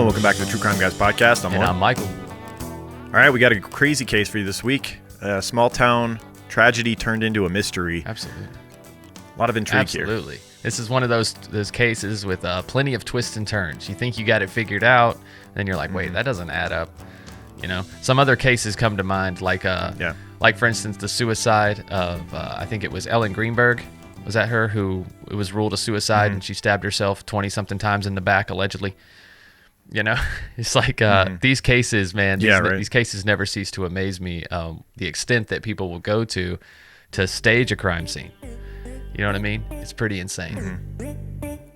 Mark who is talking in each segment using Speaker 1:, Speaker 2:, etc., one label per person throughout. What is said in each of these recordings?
Speaker 1: and welcome back to the True Crime Guys podcast.
Speaker 2: I'm Michael.
Speaker 1: All right, we got a crazy case for you this week. A small town tragedy turned into a mystery.
Speaker 2: Absolutely.
Speaker 1: A lot of intrigue here.
Speaker 2: Absolutely. This is one of those cases with plenty of twists and turns. You think you got it figured out, then you're like, wait, that doesn't add up. You know, some other cases come to mind, like for instance, the suicide of I think it was Ellen Greenberg. Was that her who it was ruled a suicide and she stabbed herself 20-something times in the back, allegedly? You know, it's like these cases, man. These cases never cease to amaze me. The extent that people will go to stage a crime scene. You know what I mean? It's pretty insane.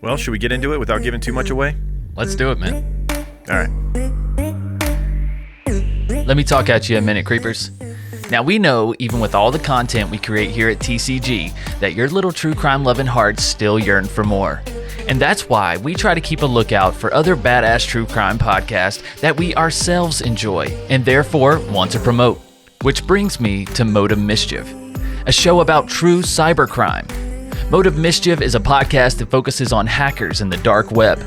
Speaker 1: Well, should we get into it without giving too much away?
Speaker 2: Let's do it, man.
Speaker 1: All right.
Speaker 2: Let me talk at you a minute, creepers. Now, we know, even with all the content we create here at TCG, that your little true crime-loving hearts still yearn for more. And that's why we try to keep a lookout for other badass true crime podcasts that we ourselves enjoy and therefore want to promote. Which brings me to Mode of Mischief, a show about true cybercrime. Mode of Mischief is a podcast that focuses on hackers in the dark web.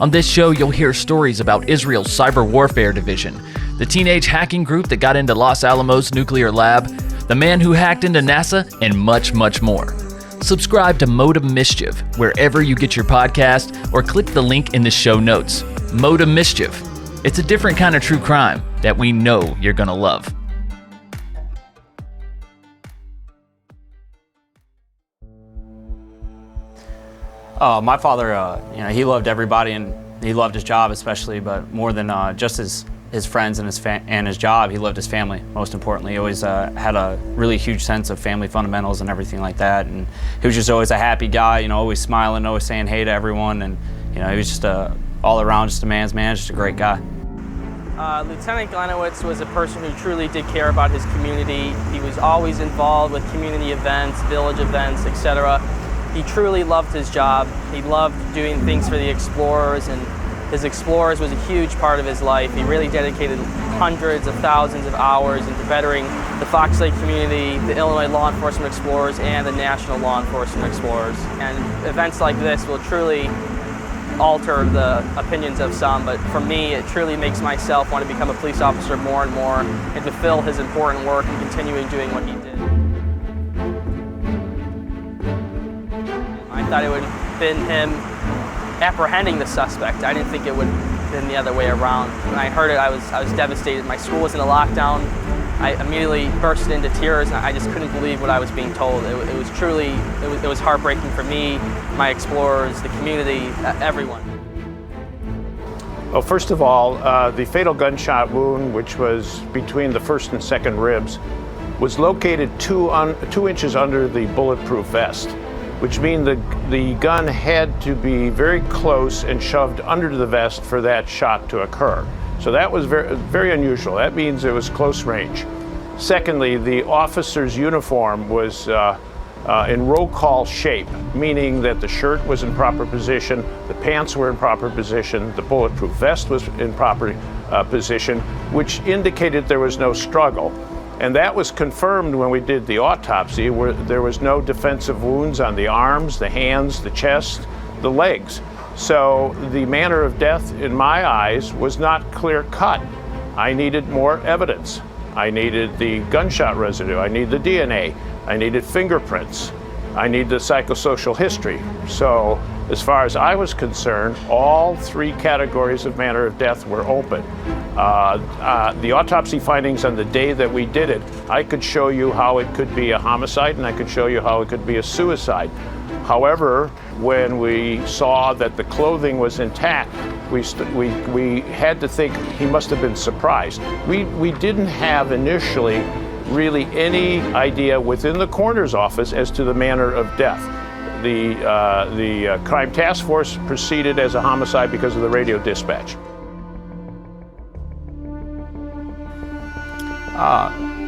Speaker 2: On this show, you'll hear stories about Israel's cyber warfare division, the teenage hacking group that got into Los Alamos nuclear lab, the man who hacked into NASA, and much, much more. Subscribe to Mode of Mischief wherever you get your podcast or click the link in the show notes. Mode of Mischief. It's a different kind of true crime that we know you're gonna love.
Speaker 3: My father, he loved everybody and he loved his job especially, but more than just his friends and his job, he loved his family, most importantly. He always had a really huge sense of family fundamentals and everything like that. And he was just always a happy guy, always smiling, always saying hey to everyone. And, he was just all around just a man's man, just a great guy.
Speaker 4: Lieutenant Gliniewicz was a person who truly did care about his community. He was always involved with community events, village events, etc. He truly loved his job. He loved doing things for the explorers, and his explorers was a huge part of his life. He really dedicated hundreds of thousands of hours into bettering the Fox Lake community, the Illinois law enforcement explorers, and the national law enforcement explorers. And events like this will truly alter the opinions of some, but for me, it truly makes myself want to become a police officer more and more and fulfill his important work and continuing doing what he did. I thought it would have been him apprehending the suspect. I didn't think it would have been the other way around. When I heard it, I was devastated. My school was in a lockdown. I immediately burst into tears, and I just couldn't believe what I was being told. It was truly, it was heartbreaking for me, my explorers, the community, everyone.
Speaker 5: Well, first of all, the fatal gunshot wound, which was between the first and second ribs, was located 2 inches under the bulletproof vest, which means the gun had to be very close and shoved under the vest for that shot to occur. So that was very, very unusual. That means it was close range. Secondly, the officer's uniform was in roll call shape, meaning that the shirt was in proper position, the pants were in proper position, the bulletproof vest was in proper position, which indicated there was no struggle. And that was confirmed when we did the autopsy, where there was no defensive wounds on the arms, the hands, the chest, the legs. So the manner of death, in my eyes, was not clear cut. I needed more evidence. I needed the gunshot residue. I needed the DNA. I needed fingerprints. I needed the psychosocial history. So as far as I was concerned, all 3 categories of manner of death were open. The autopsy findings on the day that we did it, I could show you how it could be a homicide and I could show you how it could be a suicide. However, when we saw that the clothing was intact, we had to think he must have been surprised. We didn't have initially really any idea within the coroner's office as to the manner of death. The crime task force proceeded as a homicide because of the radio dispatch.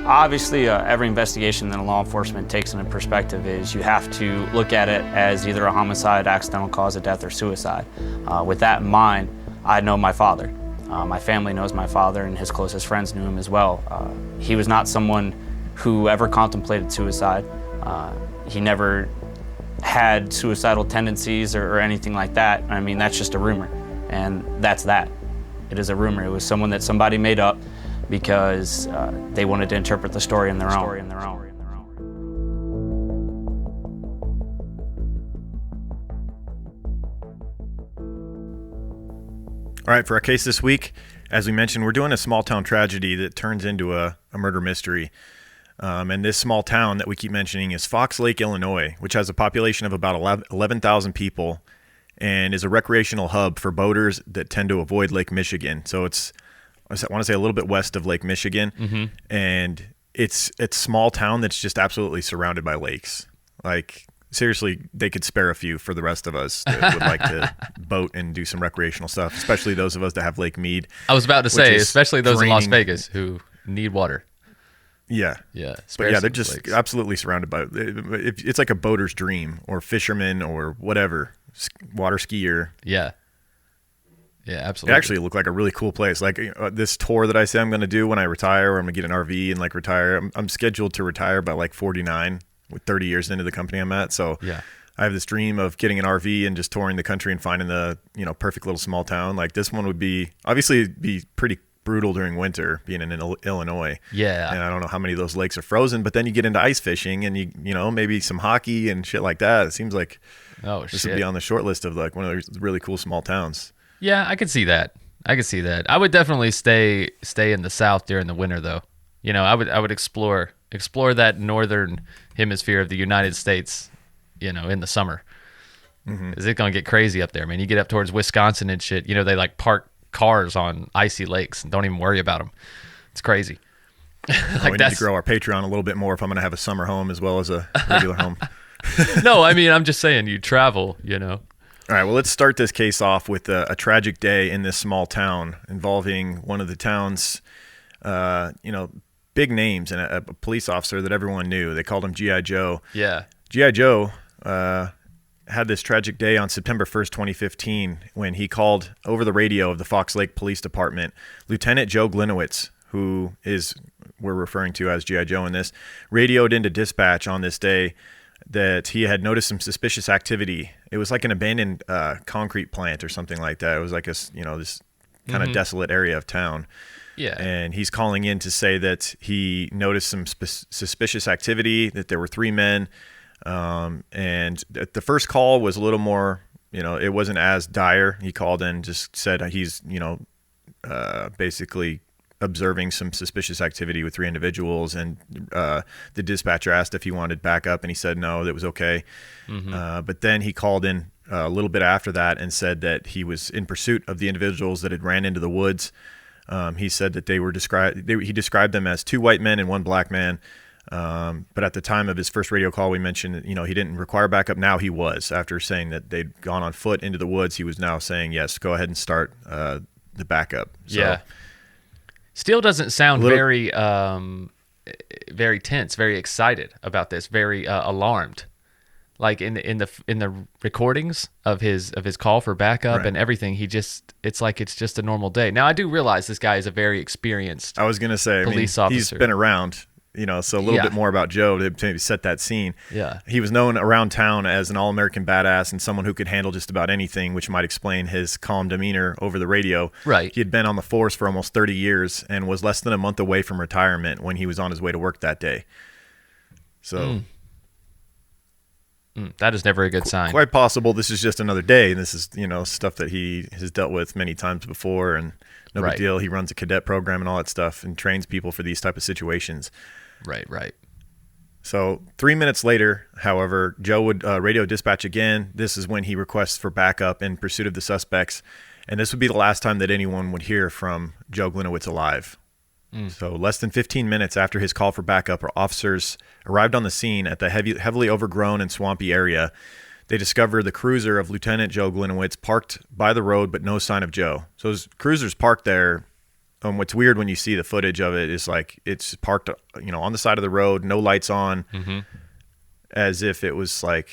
Speaker 3: Obviously, every investigation that law enforcement takes into perspective is you have to look at it as either a homicide, accidental cause of death, or suicide. With that in mind, I know my father. My family knows my father, and his closest friends knew him as well. He was not someone who ever contemplated suicide. He never had suicidal tendencies or anything like that. I mean, that's just a rumor, and that's that. It is a rumor. It was someone that somebody made up because they wanted to interpret the story in their own.
Speaker 1: All right, for our case this week, as we mentioned, we're doing a small town tragedy that turns into a murder mystery. And this small town that we keep mentioning is Fox Lake, Illinois, which has a population of about 11,000 people and is a recreational hub for boaters that tend to avoid Lake Michigan. So it's, I want to say, a little bit west of Lake Michigan. And it's a small town that's just absolutely surrounded by lakes. Like, seriously, they could spare a few for the rest of us that would like to boat and do some recreational stuff, especially those of us that have Lake Mead.
Speaker 2: I was about to say, especially those in Las
Speaker 1: draining.
Speaker 2: Vegas who need water.
Speaker 1: Yeah.
Speaker 2: Yeah.
Speaker 1: But yeah, they're just absolutely surrounded by it. It's like a boater's dream, or fisherman, or whatever, water skier.
Speaker 2: Yeah. Yeah, absolutely.
Speaker 1: It actually looked like a really cool place. Like this tour that I say I'm going to do when I retire, or I'm going to get an RV and like retire. I'm scheduled to retire by like 49, with 30 years into the company I'm at. So
Speaker 2: yeah,
Speaker 1: I have this dream of getting an RV and just touring the country and finding the, perfect little small town. Like this one would be, obviously it'd be pretty brutal during winter being in Illinois.
Speaker 2: Yeah.
Speaker 1: And I don't know how many of those lakes are frozen, but then you get into ice fishing and maybe some hockey and shit like that. It seems like this would be on the short list of like one of those really cool small towns.
Speaker 2: Yeah, I could see that. I would definitely stay in the South during the winter though. I would explore that northern hemisphere of the United States, in the summer. Is it going to get crazy up there, man? You get up towards Wisconsin and shit, they like park cars on icy lakes and don't even worry about them. It's crazy.
Speaker 1: We need to grow our Patreon a little bit more if I'm going to have a summer home as well as a regular home.
Speaker 2: No, I mean, I'm just saying you travel,
Speaker 1: All right, well, let's start this case off with a tragic day in this small town involving one of the town's, big names and a police officer that everyone knew. They called him G.I. Joe.
Speaker 2: Yeah.
Speaker 1: G.I. Joe had this tragic day on September 1st, 2015, when he called over the radio of the Fox Lake Police Department. Lieutenant Joe Gliniewicz, who we're referring to as G.I. Joe in this, radioed into dispatch on this day that he had noticed some suspicious activity. It was like an abandoned concrete plant or something like that. It was like this kind of desolate area of town.
Speaker 2: Yeah.
Speaker 1: And he's calling in to say that he noticed some suspicious activity, that there were 3 men. And the first call was a little more, it wasn't as dire. He called in, just said he's, basically observing some suspicious activity with 3 individuals. And the dispatcher asked if he wanted backup, and he said no, that was okay. But then he called in a little bit after that and said that he was in pursuit of the individuals that had ran into the woods. He said that he described them as 2 white men and 1 black man. But at the time of his first radio call, we mentioned, he didn't require backup. Now he was. After saying that they'd gone on foot into the woods, he was now saying, yes, go ahead and start the backup. So,
Speaker 2: yeah. Still doesn't sound very tense, very excited about this, very alarmed. Like in the recordings of his call for backup and everything, it's like it's just a normal day. Now I do realize this guy is a very experienced.
Speaker 1: I was gonna say,
Speaker 2: police officer.
Speaker 1: He's been around, so a little bit more about Joe to maybe set that scene.
Speaker 2: Yeah,
Speaker 1: he was known around town as an all-American badass and someone who could handle just about anything, which might explain his calm demeanor over the radio.
Speaker 2: Right.
Speaker 1: He had been on the force for almost 30 years and was less than a month away from retirement when he was on his way to work that day. So.
Speaker 2: That is never a good sign.
Speaker 1: Quite possible this is just another day, and this is stuff that he has dealt with many times before, and no big deal. He runs a cadet program and all that stuff and trains people for these type of situations.
Speaker 2: Right.
Speaker 1: So 3 minutes later, however, Joe would radio dispatch again. This is when he requests for backup in pursuit of the suspects, and this would be the last time that anyone would hear from Joe Gliniewicz alive. So less than 15 minutes after his call for backup, our officers arrived on the scene at the heavily overgrown and swampy area. They discovered the cruiser of Lieutenant Joe Gliniewicz parked by the road, but no sign of Joe. So his cruiser's parked there. What's weird when you see the footage of it is like it's parked, on the side of the road, no lights on, as if it was like,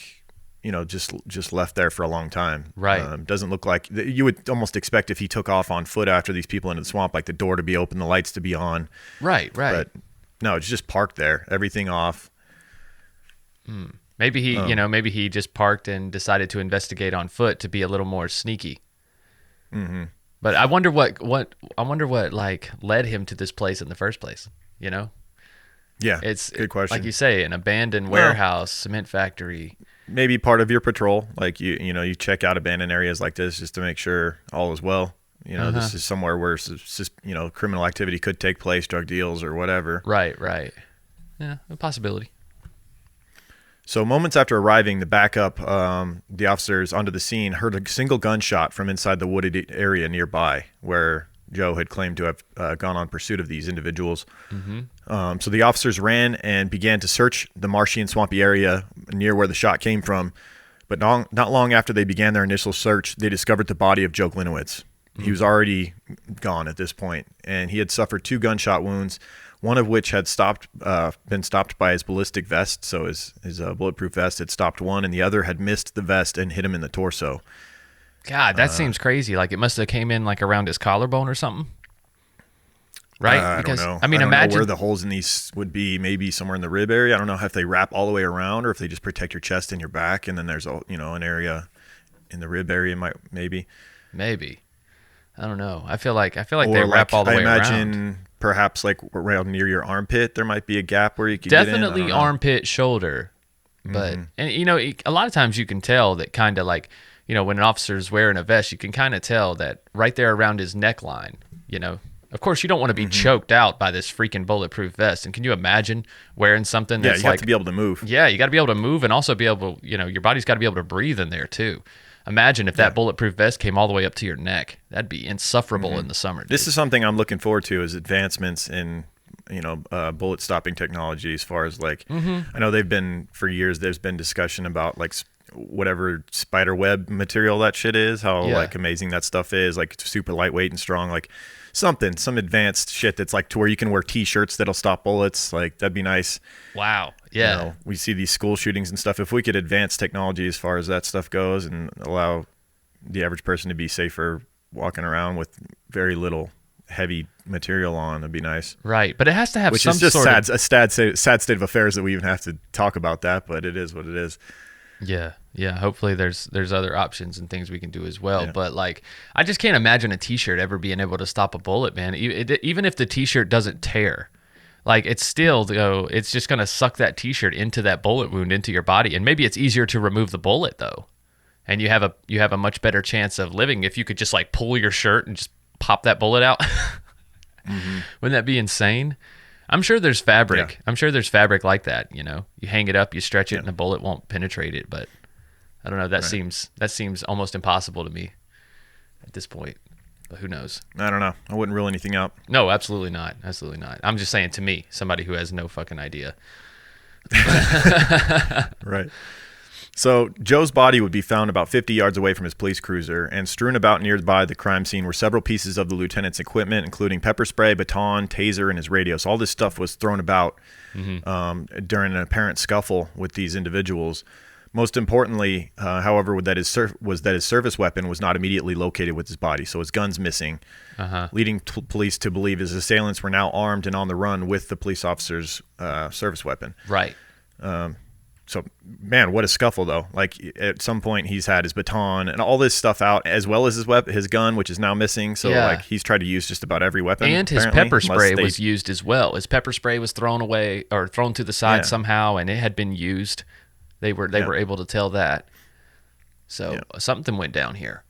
Speaker 1: just left there for a long time.
Speaker 2: Right.
Speaker 1: Doesn't look like you would almost expect if he took off on foot after these people into the swamp, like the door to be open, the lights to be on.
Speaker 2: Right.
Speaker 1: But no, it's just parked there, everything off.
Speaker 2: Maybe he, maybe he just parked and decided to investigate on foot to be a little more sneaky. But I wonder what like led him to this place in the first place. You know,
Speaker 1: Yeah,
Speaker 2: it's
Speaker 1: good question.
Speaker 2: Like you say, an abandoned warehouse, cement factory.
Speaker 1: Maybe part of your patrol, like you check out abandoned areas like this just to make sure all is well. This is somewhere where criminal activity could take place, drug deals or whatever.
Speaker 2: Right. Yeah, a possibility.
Speaker 1: So moments after arriving, the backup, the officers onto the scene heard a single gunshot from inside the wooded area nearby where Joe had claimed to have gone on pursuit of these individuals. Mm-hmm. So the officers ran and began to search the marshy and swampy area near where the shot came from. But not long after they began their initial search, they discovered the body of Joe Gliniewicz. Mm-hmm. He was already gone at this point, and he had suffered 2 gunshot wounds, one of which had been stopped by his ballistic vest. So his bulletproof vest had stopped one, and the other had missed the vest and hit him in the torso.
Speaker 2: God, that seems crazy. Like it must have came in like around his collarbone or something, right?
Speaker 1: I don't know.
Speaker 2: I mean,
Speaker 1: I don't
Speaker 2: imagine
Speaker 1: know where the holes in these would be. Maybe somewhere in the rib area. I don't know if they wrap all the way around or if they just protect your chest and your back, and then there's an area in the rib area. Maybe. I don't know. I feel like they wrap all the way around. I imagine perhaps like around near your armpit, there might be a gap where you could
Speaker 2: definitely
Speaker 1: get in.
Speaker 2: armpit, shoulder, but and a lot of times you can tell that kind of like. When an officer's wearing a vest, you can kind of tell that right there around his neckline, Of course, you don't want to be choked out by this freaking bulletproof vest. And can you imagine wearing something that's
Speaker 1: you have to be able to move.
Speaker 2: Yeah, you got to be able to move and also be able, your body's got to be able to breathe in there too. Imagine if that bulletproof vest came all the way up to your neck. That'd be insufferable in the summer. Dude.
Speaker 1: This is something I'm looking forward to is advancements in bullet stopping technology as far as like, I know for years, there's been discussion about like whatever spider web material that shit is, how like amazing that stuff is, like super lightweight and strong, like some advanced shit that's like to where you can wear t-shirts that'll stop bullets. Like that'd be nice.
Speaker 2: Wow. Yeah.
Speaker 1: We see these school shootings and stuff. If we could advance technology as far as that stuff goes and allow the average person to be safer walking around with very little heavy material on, it'd be nice.
Speaker 2: Right. But it has to have some
Speaker 1: sort of a sad state of affairs that we even have to talk about that, but it is what it is.
Speaker 2: Yeah. Hopefully there's other options and things we can do as well. Yeah. But like, I just can't imagine a t-shirt ever being able to stop a bullet, man. Even if the t-shirt doesn't tear, like it's still, it's just going to suck that t-shirt into that bullet wound into your body. And maybe it's easier to remove the bullet though. And you have a much better chance of living if you could just like pull your shirt and just pop that bullet out. Wouldn't that be insane? I'm sure there's fabric. Yeah. I'm sure there's fabric like that. You hang it up, you stretch it, and a bullet won't penetrate it. But I don't know. That seems almost impossible to me at this point. But who knows?
Speaker 1: I don't know. I wouldn't rule anything out.
Speaker 2: No, absolutely not. Absolutely not. I'm just saying to me, somebody who has no fucking idea.
Speaker 1: Right. So Joe's body would be found about 50 yards away from his police cruiser, and strewn about nearby the crime scene were several pieces of the lieutenant's equipment, including pepper spray, baton, taser, and his radio. So all this stuff was thrown about during an apparent scuffle with these individuals. Most importantly, however, was that his service weapon was not immediately located with his body, so his gun's missing, leading police to believe his assailants were now armed and on the run with the police officer's service weapon.
Speaker 2: Right.
Speaker 1: So, man, what a scuffle, though. Like, at some point, he's had his baton and all this stuff out, as well as his gun, which is now missing. So, like, he's tried to use just about every weapon.
Speaker 2: And his pepper spray was used as well. His pepper spray was thrown away or thrown to the side somehow, and it had been used. They were able to tell that. So, something went down here.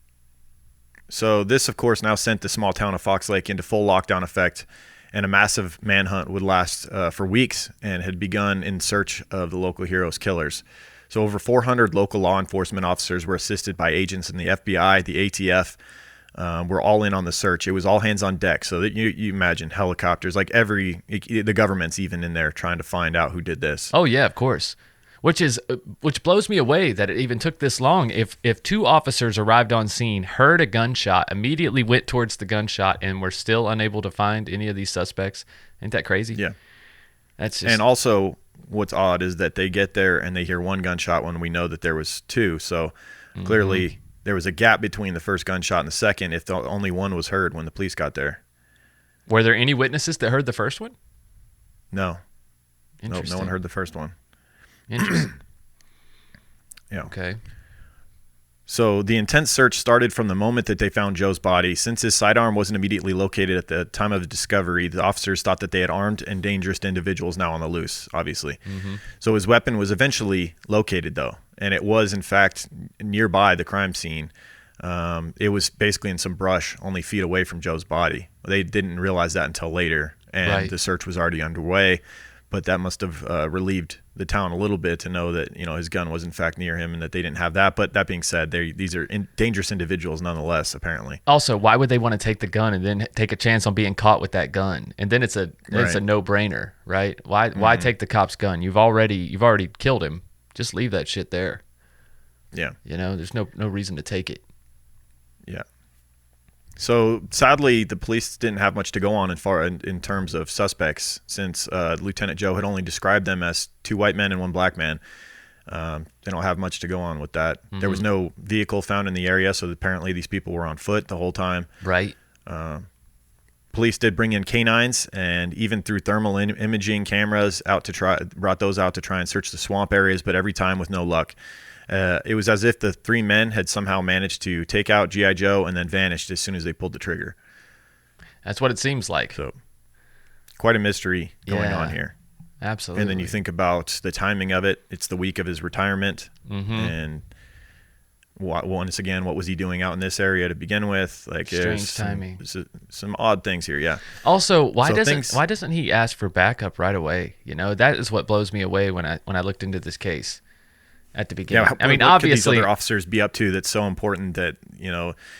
Speaker 1: So, this, of course, now sent the small town of Fox Lake into full lockdown effect. And a massive manhunt would last for weeks and had begun in search of the local heroes' killers. So over 400 local law enforcement officers were assisted by agents in the FBI, the ATF, were all in on the search. It was all hands on deck. So that you imagine helicopters, like the government's even in there trying to find out who did this.
Speaker 2: Oh yeah, of course. Which blows me away that it even took this long. If 2 officers arrived on scene, heard a gunshot, immediately went towards the gunshot, and were still unable to find any of these suspects, ain't that crazy?
Speaker 1: Yeah.
Speaker 2: That's just...
Speaker 1: And also, what's odd is that they get there and they hear 1 gunshot when we know that there was 2. So clearly there was a gap between the first gunshot and the second if only 1 was heard when the police got there.
Speaker 2: Were there any witnesses that heard the first one?
Speaker 1: No. Nope, no one heard the first one.
Speaker 2: Interesting.
Speaker 1: Yeah.
Speaker 2: Okay.
Speaker 1: So the intense search started from the moment that they found Joe's body. Since his sidearm wasn't immediately located at the time of the discovery, the officers thought that they had armed and dangerous individuals now on the loose, obviously. So his weapon was eventually located, though, and it was, in fact, nearby the crime scene. It was basically in some brush only feet away from Joe's body. They didn't realize that until later, and the search was already underway. But that must have relieved the town a little bit to know that his gun was in fact near him and that they didn't have that. But that being said, these are dangerous individuals nonetheless, apparently.
Speaker 2: Also, why would they want to take the gun and then take a chance on being caught with that gun? And then it's a no-brainer, right? Why take the cop's gun? You've already killed him. Just leave that shit there.
Speaker 1: Yeah.
Speaker 2: There's no reason to take it.
Speaker 1: Yeah. So sadly, the police didn't have much to go on in terms of suspects, since Lieutenant Joe had only described them as 2 white men and 1 black man. They don't have much to go on with that. There was no vehicle found in the area, so apparently these people were on foot the whole time.
Speaker 2: Right.
Speaker 1: Police did bring in canines, and even through thermal imaging cameras brought those out to try and search the swamp areas, but every time with no luck. It was as if the 3 men had somehow managed to take out G.I. Joe and then vanished as soon as they pulled the trigger.
Speaker 2: That's what it seems like.
Speaker 1: So, quite a mystery going on here.
Speaker 2: Absolutely.
Speaker 1: And then you think about the timing of it. It's the week of his retirement. And once again, what was he doing out in this area to begin with? Like,
Speaker 2: strange timing.
Speaker 1: Some odd things here, yeah.
Speaker 2: Also, why doesn't he ask for backup right away? That is what blows me away when I looked into this case. At the beginning.
Speaker 1: Yeah,
Speaker 2: I mean,
Speaker 1: what
Speaker 2: obviously,
Speaker 1: could these other officers be up to that's so important that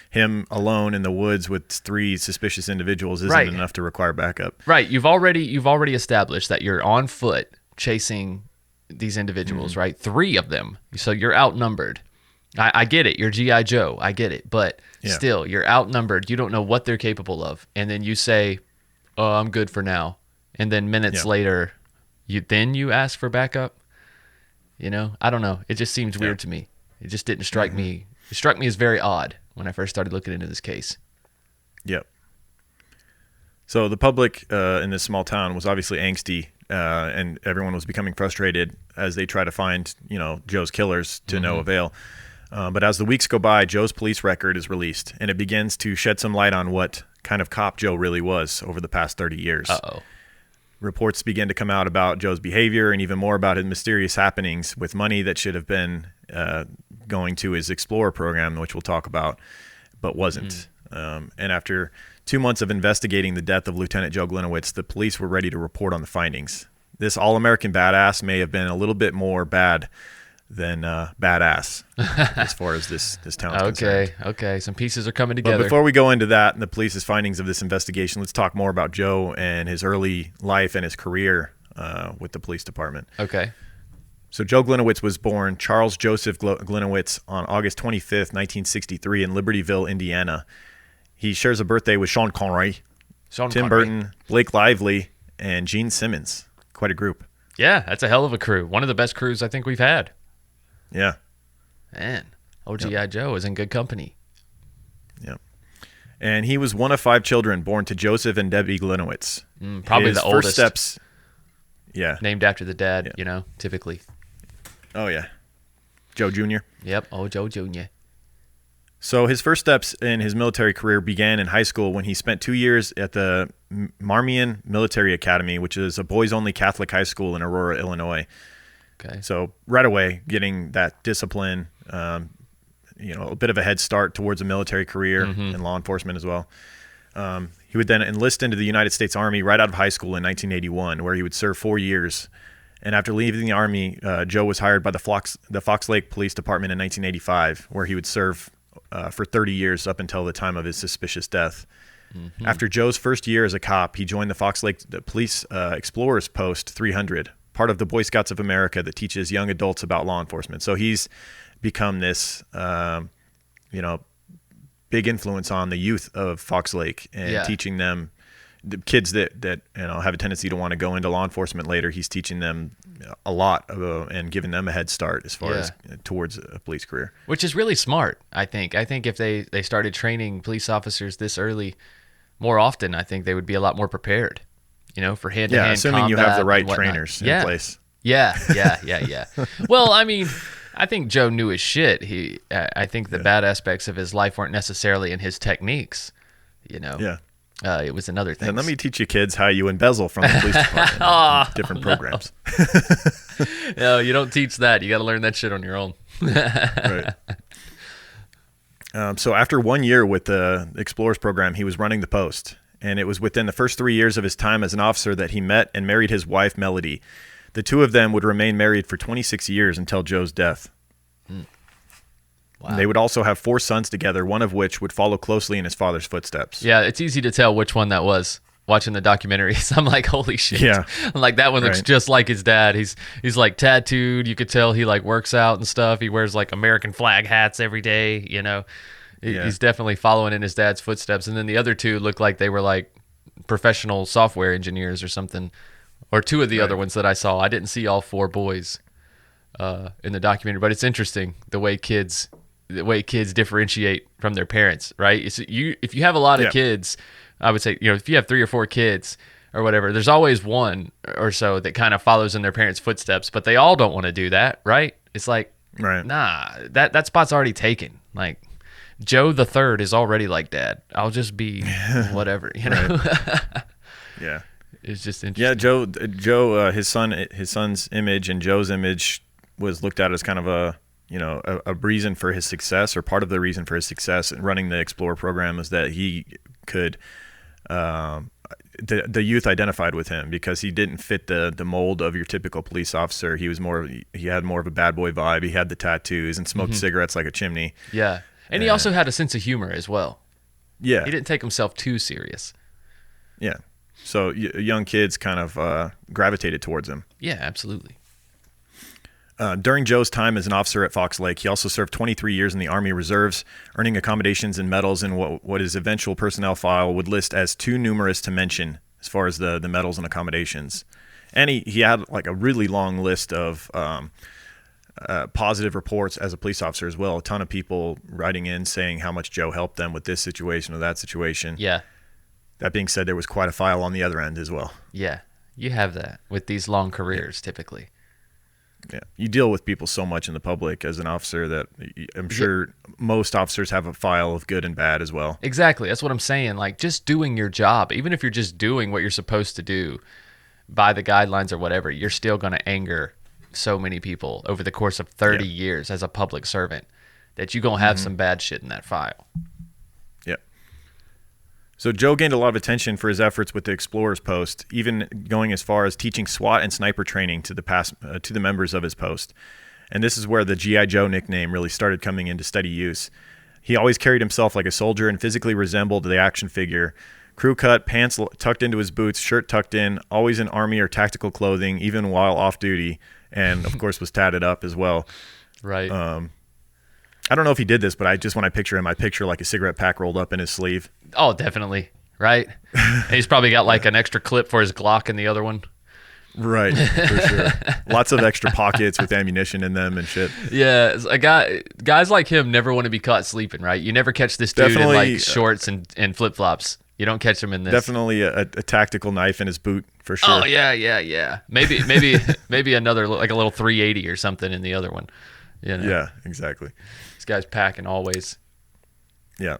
Speaker 1: him alone in the woods with 3 suspicious individuals isn't enough to require backup?
Speaker 2: Right. You've already established that you're on foot chasing these individuals, right? 3 of them. So you're outnumbered. I get it. You're G.I. Joe. I get it. But still, you're outnumbered. You don't know what they're capable of. And then you say, "Oh, I'm good for now." And then minutes later, you ask for backup. I don't know. It just seems weird to me. It just didn't strike me. It struck me as very odd when I first started looking into this case.
Speaker 1: Yep. So the public in this small town was obviously angsty, and everyone was becoming frustrated as they try to find, Joe's killers to no avail. But as the weeks go by, Joe's police record is released, and it begins to shed some light on what kind of cop Joe really was over the past 30 years.
Speaker 2: Uh-oh.
Speaker 1: Reports began to come out about Joe's behavior and even more about his mysterious happenings with money that should have been going to his Explorer program, which we'll talk about, but wasn't. And after 2 months of investigating the death of Lieutenant Joe Gliniewicz, the police were ready to report on the findings. This all-American badass may have been a little bit more bad than badass as far as this town's concerned.
Speaker 2: Okay. Some pieces are coming together.
Speaker 1: But before we go into that and the police's findings of this investigation, let's talk more about Joe and his early life and his career with the police department.
Speaker 2: Okay.
Speaker 1: So Joe Gliniewicz was born Charles Joseph Gliniewicz on August 25th, 1963 in Libertyville, Indiana. He shares a birthday with Sean Connery, Tim Burton, Blake Lively, and Gene Simmons. Quite a group.
Speaker 2: Yeah, that's a hell of a crew. One of the best crews I think we've had.
Speaker 1: Yeah.
Speaker 2: Man, G.I. Joe is in good company.
Speaker 1: Yeah. And he was one of 5 children born to Joseph and Debbie Gliniewicz.
Speaker 2: Probably
Speaker 1: his
Speaker 2: the
Speaker 1: first
Speaker 2: oldest.
Speaker 1: Steps. Yeah.
Speaker 2: Named after the dad, typically.
Speaker 1: Oh, yeah. Joe Jr.
Speaker 2: Yep. Oh, Joe Jr.
Speaker 1: So his first steps in his military career began in high school when he spent 2 years at the Marmion Military Academy, which is a boys-only Catholic high school in Aurora, Illinois.
Speaker 2: Okay.
Speaker 1: So right away, getting that discipline, a bit of a head start towards a military career in law enforcement as well. He would then enlist into the United States Army right out of high school in 1981, where he would serve 4 years. And after leaving the Army, Joe was hired by the Fox Lake Police Department in 1985, where he would serve for 30 years up until the time of his suspicious death. After Joe's first year as a cop, he joined the Fox Lake Police Explorers Post 300, part of the Boy Scouts of America that teaches young adults about law enforcement. So he's become this, big influence on the youth of Fox Lake and teaching them, the kids that have a tendency to want to go into law enforcement later. He's teaching them a lot and giving them a head start as far as towards a police career,
Speaker 2: which is really smart. I think if they started training police officers this early more often, I think they would be a lot more prepared. For hand-to-hand combat.
Speaker 1: Assuming you have the right trainers in place.
Speaker 2: Yeah. Well, I mean, I think Joe knew his shit. I think the bad aspects of his life weren't necessarily in his techniques.
Speaker 1: Yeah.
Speaker 2: It was another thing.
Speaker 1: And let me teach you kids how you embezzle from the police department. Different programs.
Speaker 2: No, you don't teach that. You got to learn that shit on your own.
Speaker 1: Right. So after 1 year with the Explorers program, he was running the post. And it was within the first 3 years of his time as an officer that he met and married his wife, Melody. The two of them would remain married for 26 years until Joe's death.
Speaker 2: Wow.
Speaker 1: And they would also have 4 sons together, one of which would follow closely in his father's footsteps.
Speaker 2: Yeah, it's easy to tell which one that was watching the documentaries. I'm like, holy shit.
Speaker 1: Yeah.
Speaker 2: I'm like, that one looks
Speaker 1: Right.
Speaker 2: just like his dad. He's like tattooed. You could tell he like works out and stuff. He wears like American flag hats every day,
Speaker 1: Yeah.
Speaker 2: He's definitely following in his dad's footsteps. And then the other two look like they were like professional software engineers or something. Or 2 of the other ones that I saw. I didn't see all 4 boys in the documentary, but it's interesting the way kids differentiate from their parents, right? If you have a lot of kids, I would say, if you have 3 or 4 kids or whatever, there's always one or so that kind of follows in their parents' footsteps, but they all don't want to do that, right? It's like, nah, that spot's already taken. Like, Joe the third is already like dad. I'll just be whatever,
Speaker 1: Yeah.
Speaker 2: It's just interesting.
Speaker 1: Yeah, Joe, his son's image and Joe's image was looked at as kind of a reason for his success, or part of the reason for his success in running the Explorer program is that he could, the youth identified with him because he didn't fit the mold of your typical police officer. He had more of a bad boy vibe. He had the tattoos and smoked cigarettes like a chimney.
Speaker 2: Yeah. And he also had a sense of humor as well.
Speaker 1: Yeah.
Speaker 2: He didn't take himself too serious.
Speaker 1: Yeah. So young kids kind of gravitated towards him.
Speaker 2: Yeah, absolutely.
Speaker 1: During Joe's time as an officer at Fox Lake, he also served 23 years in the Army Reserves, earning accommodations and medals in what his eventual personnel file would list as too numerous to mention as far as the medals and accommodations. And he had like a really long list of positive reports as a police officer as well. A ton of people writing in saying how much Joe helped them with this situation or that situation.
Speaker 2: Yeah.
Speaker 1: That being said, there was quite a file on the other end as well.
Speaker 2: Yeah. You have that with these long careers typically.
Speaker 1: Yeah, you deal with people so much in the public as an officer that I'm sure most officers have a file of good and bad as well.
Speaker 2: Exactly. That's what I'm saying. Like, just doing your job, even if you're just doing what you're supposed to do by the guidelines or whatever, you're still going to anger so many people over the course of 30 years as a public servant that you're going to have some bad shit in that file.
Speaker 1: Yeah. So Joe gained a lot of attention for his efforts with the Explorers post, even going as far as teaching SWAT and sniper training to the members of his post. And this is where the G.I. Joe nickname really started coming into steady use. He always carried himself like a soldier and physically resembled the action figure. Crew cut, pants tucked into his boots, shirt tucked in, always in Army or tactical clothing, even while off duty, and of course was tatted up as well.
Speaker 2: Right.
Speaker 1: I don't know if he did this, but when I picture him, I picture like a cigarette pack rolled up in his sleeve.
Speaker 2: Oh, definitely. Right. And he's probably got like an extra clip for his Glock in the other one.
Speaker 1: Right, for sure. Lots of extra pockets with ammunition in them and shit.
Speaker 2: Yeah, guys like him never want to be caught sleeping, right? You never catch this dude in like shorts and flip-flops. You don't catch him in this.
Speaker 1: Definitely a tactical knife in his boot, for sure.
Speaker 2: Oh, yeah. Maybe another, like a little 380 or something in the other one.
Speaker 1: Yeah, exactly.
Speaker 2: This guy's packing always.
Speaker 1: Yeah.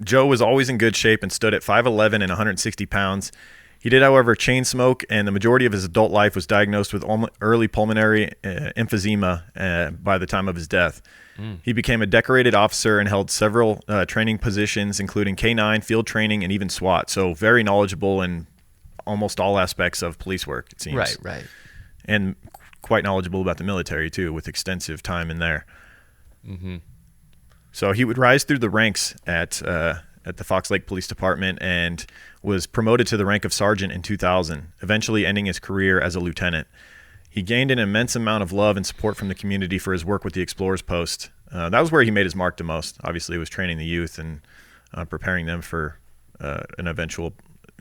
Speaker 1: Joe was always in good shape and stood at 5'11" and 160 pounds. He did, however, chain smoke, and the majority of his adult life was diagnosed with early pulmonary emphysema by the time of his death. He became a decorated officer and held several training positions, including K-9, field training, and even SWAT. So very knowledgeable in almost all aspects of police work, it seems.
Speaker 2: Right.
Speaker 1: And quite knowledgeable about the military, too, with extensive time in there. Mm-hmm. So he would rise through the ranks at the Fox Lake Police Department and was promoted to the rank of sergeant in 2000, eventually ending his career as a lieutenant. He gained an immense amount of love and support from the community for his work with the Explorers Post. That was where he made his mark the most. Obviously, it was training the youth and preparing them for an eventual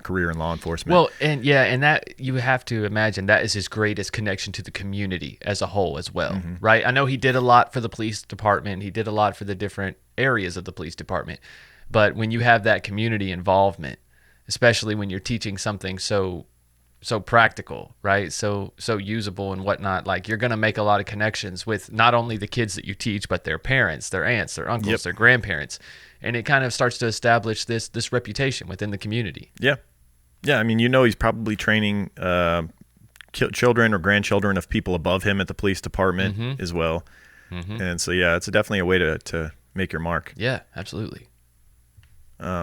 Speaker 1: career in law enforcement.
Speaker 2: Well, and that you have to imagine that is his greatest connection to the community as a whole as well, right? I know he did a lot for the police department. He did a lot for the different areas of the police department. But when you have that community involvement, especially when you're teaching something so practical, right? So usable and whatnot. Like you're gonna make a lot of connections with not only the kids that you teach, but their parents, their aunts, their uncles, their grandparents, and it kind of starts to establish this reputation within the community.
Speaker 1: Yeah. I mean, he's probably training children or grandchildren of people above him at the police department as well. And so, it's definitely a way to make your mark.
Speaker 2: Yeah, absolutely.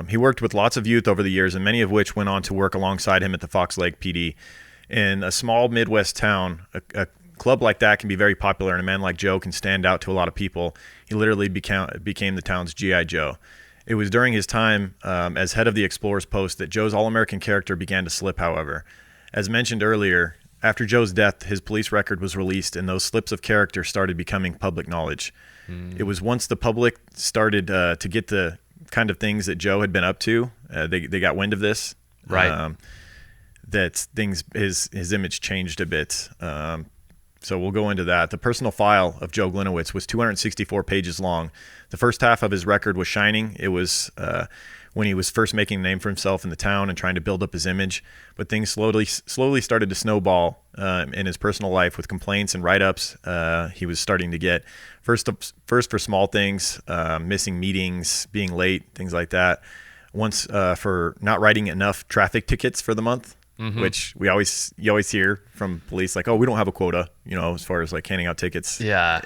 Speaker 1: He worked with lots of youth over the years, and many of which went on to work alongside him at the Fox Lake PD. In a small Midwest town, a club like that can be very popular, and a man like Joe can stand out to a lot of people. He literally became the town's G.I. Joe. It was during his time as head of the Explorers Post that Joe's all-American character began to slip, however. As mentioned earlier, after Joe's death, his police record was released, and those slips of character started becoming public knowledge. It was once the public started to get the kind of things that Joe had been up to, they got wind of this,
Speaker 2: right?
Speaker 1: That his image changed a bit. So we'll go into that. The personal file of Joe Gliniewicz was 264 pages long. The first half of his record was shining. It was when he was first making a name for himself in the town and trying to build up his image. But things slowly started to snowball in his personal life with complaints and write-ups he was starting to get. First for small things, missing meetings, being late, things like that. Once for not writing enough traffic tickets for the month, which you always hear from police, like, oh, we don't have a quota, as far as like handing out tickets.
Speaker 2: Yeah.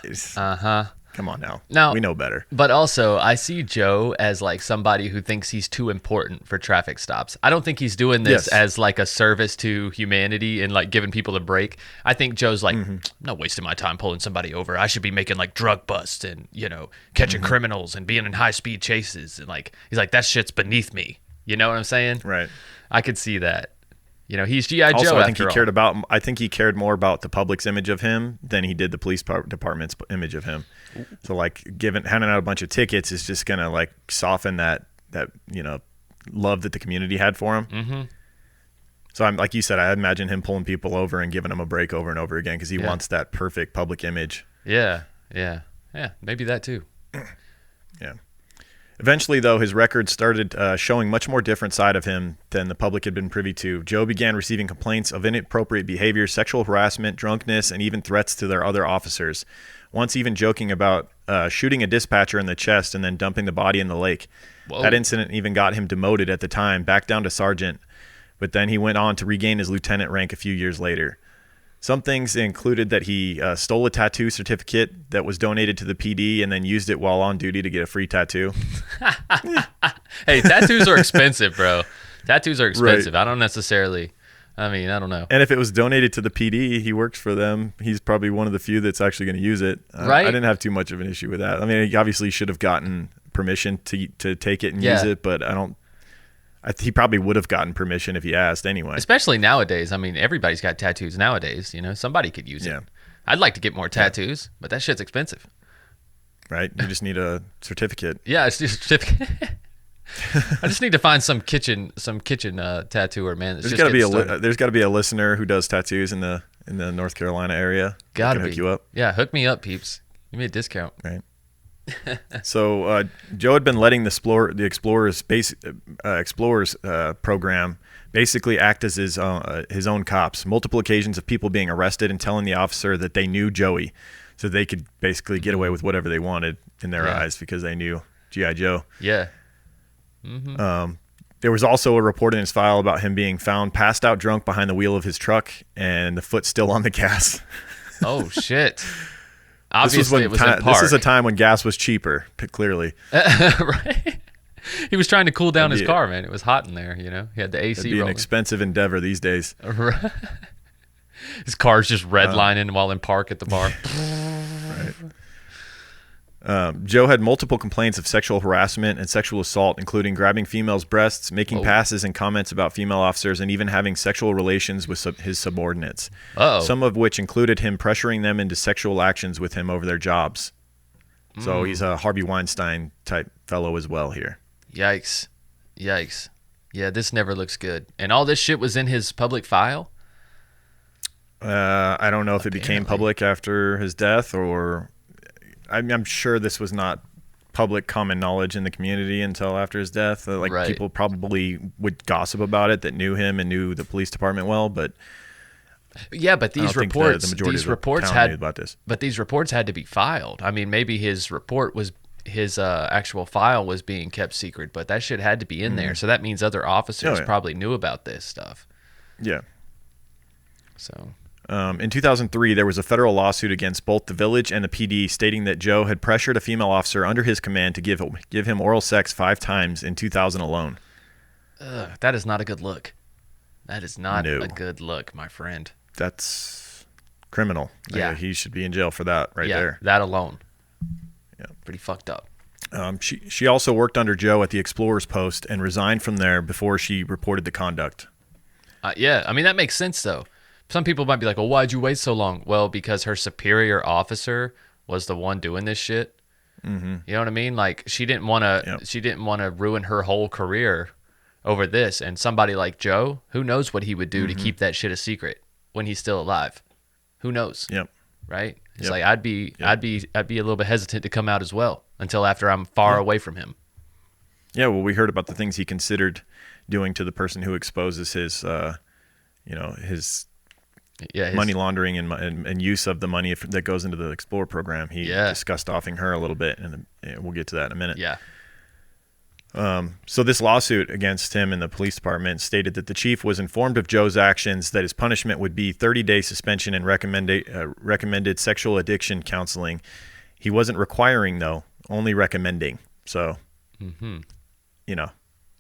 Speaker 1: Come on now.
Speaker 2: Now,
Speaker 1: we know better.
Speaker 2: But also, I see Joe as like somebody who thinks he's too important for traffic stops. I don't think he's doing this as like a service to humanity and like giving people a break. I think Joe's like, I'm not wasting my time pulling somebody over. I should be making like drug busts and, catching criminals and being in high speed chases. And like, he's like, that shit's beneath me. You know what I'm saying?
Speaker 1: Right.
Speaker 2: I could see that. He's G.I. Joe.
Speaker 1: Also, I think he cared more about the public's image of him than he did the police department's image of him. So, like, handing out a bunch of tickets is just gonna like soften that love that the community had for him. So, I'm like you said, I imagine him pulling people over and giving them a break over and over again because he wants that perfect public image.
Speaker 2: Yeah, maybe that too.
Speaker 1: Yeah. Eventually, though, his record started showing much more different side of him than the public had been privy to. Joe began receiving complaints of inappropriate behavior, sexual harassment, drunkenness, and even threats to their other officers. Once even joking about shooting a dispatcher in the chest and then dumping the body in the lake. Whoa. That incident even got him demoted at the time, back down to sergeant. But then he went on to regain his lieutenant rank a few years later. Some things included that he stole a tattoo certificate that was donated to the PD and then used it while on duty to get a free tattoo.
Speaker 2: Hey, tattoos are expensive, bro. Tattoos are expensive.
Speaker 1: Right.
Speaker 2: I don't know.
Speaker 1: And if it was donated to the PD, he works for them. He's probably one of the few that's actually going to use it.
Speaker 2: Right.
Speaker 1: I didn't have too much of an issue with that. I mean, he obviously should have gotten permission to take it and use it, but he probably would have gotten permission if he asked anyway.
Speaker 2: Especially nowadays. I mean, everybody's got tattoos nowadays. Somebody could use it. I'd like to get more tattoos, but that shit's expensive.
Speaker 1: Right? You just need a certificate.
Speaker 2: Yeah, it's just a certificate. I just need to find some kitchen tattooer, man.
Speaker 1: There's got to be a listener who does tattoos in the North Carolina area.
Speaker 2: Gotta
Speaker 1: hook you up.
Speaker 2: Yeah, hook me up, peeps. Give me a discount.
Speaker 1: Right. So Joe had been letting the Explorers program basically act as his own cops. Multiple occasions of people being arrested and telling the officer that they knew Joey, so they could basically get away with whatever they wanted in their eyes because they knew G.I. Joe.
Speaker 2: Yeah.
Speaker 1: There was also a report in his file about him being found passed out drunk behind the wheel of his truck and the foot still on the gas.
Speaker 2: Oh shit. Obviously, it was in park.
Speaker 1: This is a time when gas was cheaper, clearly.
Speaker 2: Right? He was trying to cool down his car, man. It was hot in there, He had the AC
Speaker 1: It'd be
Speaker 2: rolling.
Speaker 1: an expensive endeavor these days.
Speaker 2: Right. His car's just redlining while in park at the bar.
Speaker 1: Right. Joe had multiple complaints of sexual harassment and sexual assault, including grabbing females' breasts, making passes and comments about female officers, and even having sexual relations with his subordinates. Some of which included him pressuring them into sexual actions with him over their jobs. So he's a Harvey Weinstein type fellow as well here.
Speaker 2: Yikes. Yeah, this never looks good. And all this shit was in his public file?
Speaker 1: I don't know if it became public after his death, or I'm sure this was not public common knowledge in the community until after his death. Like
Speaker 2: Right.
Speaker 1: people probably would gossip about it that knew him and knew the police department well, but
Speaker 2: Yeah, but
Speaker 1: I don't
Speaker 2: these
Speaker 1: think
Speaker 2: reports,
Speaker 1: the majority
Speaker 2: these
Speaker 1: of the
Speaker 2: reports
Speaker 1: town knew
Speaker 2: had,
Speaker 1: about this.
Speaker 2: but these reports had to be filed. I mean, maybe his report was his actual file was being kept secret, but that shit had to be in there. So that means other officers
Speaker 1: Oh, yeah.
Speaker 2: probably knew about this stuff.
Speaker 1: Yeah.
Speaker 2: So
Speaker 1: In 2003, there was a federal lawsuit against both the village and the PD stating that Joe had pressured a female officer under his command to give him oral sex 5 times in 2000 alone.
Speaker 2: that is not a good look. That is not
Speaker 1: No.
Speaker 2: a good look, my friend.
Speaker 1: That's criminal.
Speaker 2: Yeah.
Speaker 1: He should be in jail for that right
Speaker 2: yeah,
Speaker 1: there.
Speaker 2: that alone.
Speaker 1: Yeah.
Speaker 2: Pretty fucked up.
Speaker 1: She also worked under Joe at the Explorer's Post and resigned from there before she reported the conduct.
Speaker 2: Yeah, I mean, that makes sense, though. Some people might be like, well, why'd you wait so long? Well, because her superior officer was the one doing this shit. Mm-hmm. You know what I mean? Like, she didn't want to.
Speaker 1: Yep.
Speaker 2: She didn't want to ruin her whole career over this. And somebody like Joe, who knows what he would do to keep that shit a secret when he's still alive? Who knows?
Speaker 1: Yep.
Speaker 2: Right? It's
Speaker 1: Yep.
Speaker 2: like I'd be a little bit hesitant to come out as well until after I'm far away from him.
Speaker 1: Yeah, well, we heard about the things he considered doing to the person who exposes his, his
Speaker 2: Yeah,
Speaker 1: money laundering and use of the money that goes into the Explorer program. He discussed offing her a little bit, and we'll get to that in a minute.
Speaker 2: Yeah.
Speaker 1: So this lawsuit against him and the police department stated that the chief was informed of Joe's actions, that his punishment would be 30-day suspension and recommended sexual addiction counseling. He wasn't requiring, though, only recommending. So,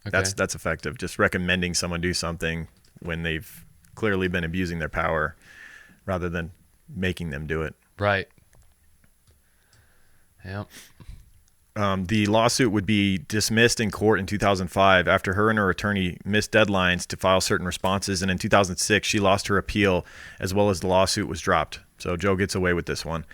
Speaker 1: that's effective. Just recommending someone do something when they've clearly been abusing their power rather than making them do it.
Speaker 2: Right. Yeah.
Speaker 1: The lawsuit would be dismissed in court in 2005 after her and her attorney missed deadlines to file certain responses, and in 2006 she lost her appeal as well as the lawsuit was dropped. So Joe gets away with this one.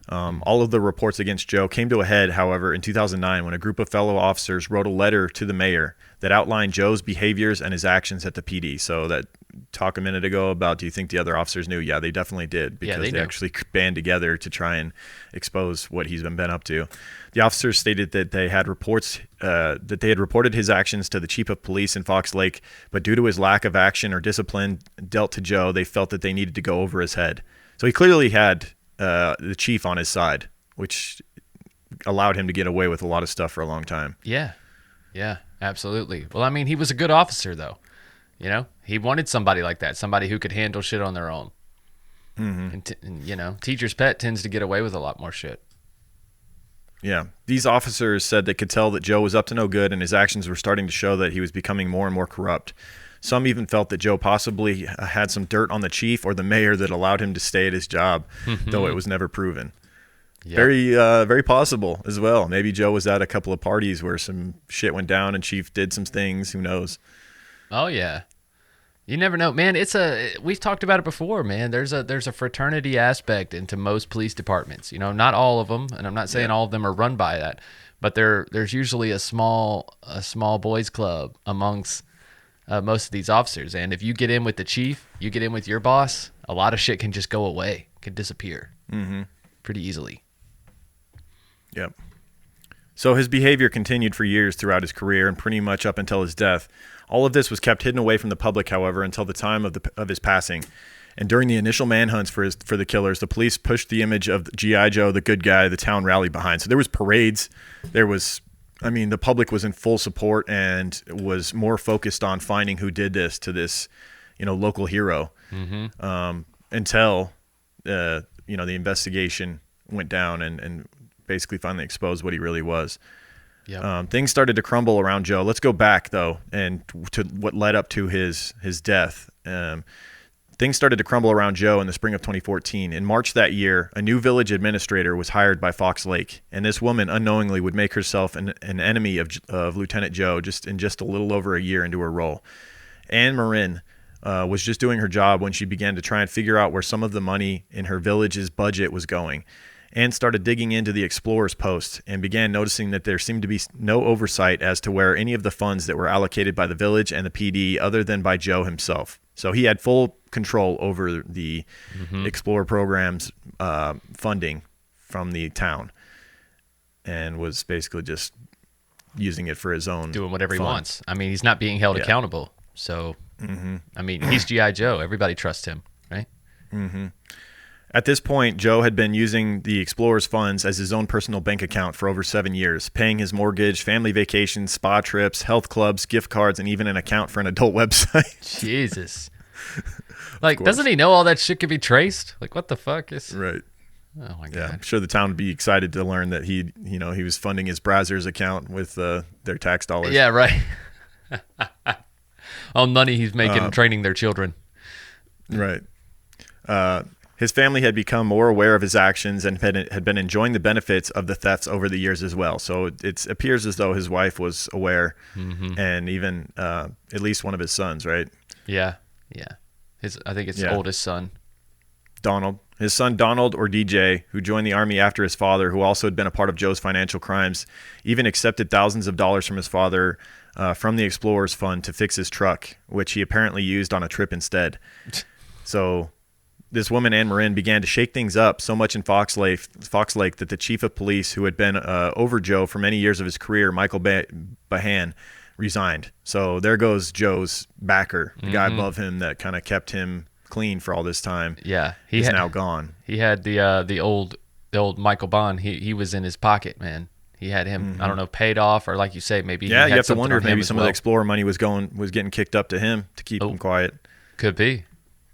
Speaker 1: All of the reports against Joe came to a head, however, in 2009 when a group of fellow officers wrote a letter to the mayor that outlined Joe's behaviors and his actions at the PD. So that talk a minute ago about, do you think the other officers knew? Yeah, they definitely did, because
Speaker 2: they
Speaker 1: they
Speaker 2: knew.
Speaker 1: actually band together to try and expose what he's been up to. The officers stated that they had reported his actions to the chief of police in Fox Lake, but due to his lack of action or discipline dealt to Joe, they felt that they needed to go over his head. So he clearly had the chief on his side, which allowed him to get away with a lot of stuff for a long time.
Speaker 2: Yeah. Yeah, absolutely. Well, I mean, he was a good officer, though. You know, he wanted somebody like that, somebody who could handle shit on their own. Mm-hmm. And teacher's pet tends to get away with a lot more shit.
Speaker 1: Yeah. These officers said they could tell that Joe was up to no good, and his actions were starting to show that he was becoming more and more corrupt. Some even felt that Joe possibly had some dirt on the chief or the mayor that allowed him to stay at his job, though it was never proven. Yep. Very possible as well. Maybe Joe was at a couple of parties where some shit went down and chief did some things. Who knows?
Speaker 2: Oh yeah, you never know, man. We've talked about it before, man. There's a fraternity aspect into most police departments. You know, not all of them, and I'm not saying all of them are run by that, but there's usually a small boys club amongst most of these officers. And if you get in with the chief, you get in with your boss, a lot of shit can just go away, can disappear pretty easily.
Speaker 1: Yep. So his behavior continued for years throughout his career and pretty much up until his death. All of this was kept hidden away from the public, however, until the time of his passing. And during the initial manhunts for the killers, the police pushed the image of G.I. Joe, the good guy, the town rallied behind. So there was parades. The public was in full support and was more focused on finding who did this to this, local hero, until the investigation went down and basically finally exposed what he really was.
Speaker 2: Yep.
Speaker 1: Things started to crumble around Joe. Let's go back, though, and to what led up to his death. Things started to crumble around Joe in the spring of 2014. In March that year, a new village administrator was hired by Fox Lake, and this woman unknowingly would make herself an enemy of Lieutenant Joe just a little over a year into her role. Anne Marin was just doing her job when she began to try and figure out where some of the money in her village's budget was going. Anne started digging into the Explorer's Post and began noticing that there seemed to be no oversight as to where any of the funds that were allocated by the village and the PD other than by Joe himself. So he had full control over the Explorer program's funding from the town. and was basically just using it for his own
Speaker 2: Doing whatever he
Speaker 1: fun.
Speaker 2: wants. I mean, he's not being held
Speaker 1: Yeah.
Speaker 2: accountable. So, I mean, he's G.I. Joe. Everybody trusts him, right?
Speaker 1: At this point, Joe had been using the Explorer's funds as his own personal bank account for over 7 years, paying his mortgage, family vacations, spa trips, health clubs, gift cards, and even an account for an adult website.
Speaker 2: Jesus. Like, doesn't he know all that shit could be traced? Like, what the fuck is...
Speaker 1: Right.
Speaker 2: Oh, my
Speaker 1: Yeah, I'm
Speaker 2: God.
Speaker 1: sure the town would be excited to learn that he was funding his Brazzers account with their tax dollars.
Speaker 2: Yeah, right. All money he's making training their children.
Speaker 1: Right. His family had become more aware of his actions and had been enjoying the benefits of the thefts over the years as well. So it appears as though his wife was aware, and even at least one of his sons, right?
Speaker 2: Yeah, yeah. I think it's
Speaker 1: Yeah.
Speaker 2: oldest son.
Speaker 1: Donald. His son Donald, or DJ, who joined the army after his father, who also had been a part of Joe's financial crimes, even accepted thousands of dollars from his father from the Explorer's Fund to fix his truck, which he apparently used on a trip instead. So this woman, Anne Marin, began to shake things up so much in Fox Lake that the chief of police, who had been over Joe for many years of his career, Michael Bahan, resigned. So there goes Joe's backer, the guy above him that kind of kept him clean for all this time.
Speaker 2: Yeah,
Speaker 1: He's now gone.
Speaker 2: He had the old Michael Bond. He was in his pocket, man. He had him. I don't know, paid off, or like you say, maybe.
Speaker 1: Yeah,
Speaker 2: he
Speaker 1: you
Speaker 2: had
Speaker 1: have to
Speaker 2: something
Speaker 1: wonder
Speaker 2: on
Speaker 1: if
Speaker 2: him
Speaker 1: maybe
Speaker 2: as
Speaker 1: some of
Speaker 2: well.
Speaker 1: the Explorer money was getting kicked up to him to keep him quiet.
Speaker 2: Could be.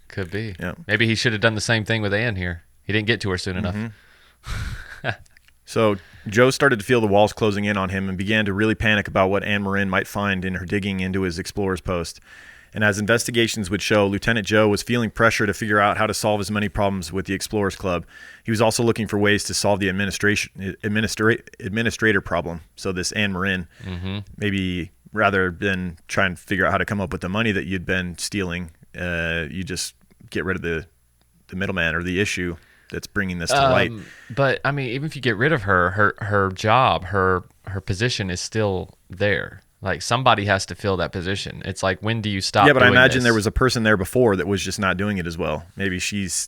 Speaker 2: Could be.
Speaker 1: Yeah.
Speaker 2: Maybe he should have done the same thing with Ann here. He didn't get to her soon enough.
Speaker 1: So Joe started to feel the walls closing in on him and began to really panic about what Anne Marin might find in her digging into his Explorer's post. And as investigations would show, Lieutenant Joe was feeling pressure to figure out how to solve his money problems with the Explorers Club. He was also looking for ways to solve the administrator problem. So this Anne Marin, maybe rather than trying to figure out how to come up with the money that you'd been stealing, you just get rid of the middleman or the issue that's bringing this to light.
Speaker 2: But I mean, even if you get rid of her job, her position is still there. Like, somebody has to fill that position. It's like, when do you stop?
Speaker 1: Yeah, but I
Speaker 2: doing
Speaker 1: imagine
Speaker 2: this?
Speaker 1: there was a person there before that was just not doing it as well. Maybe he's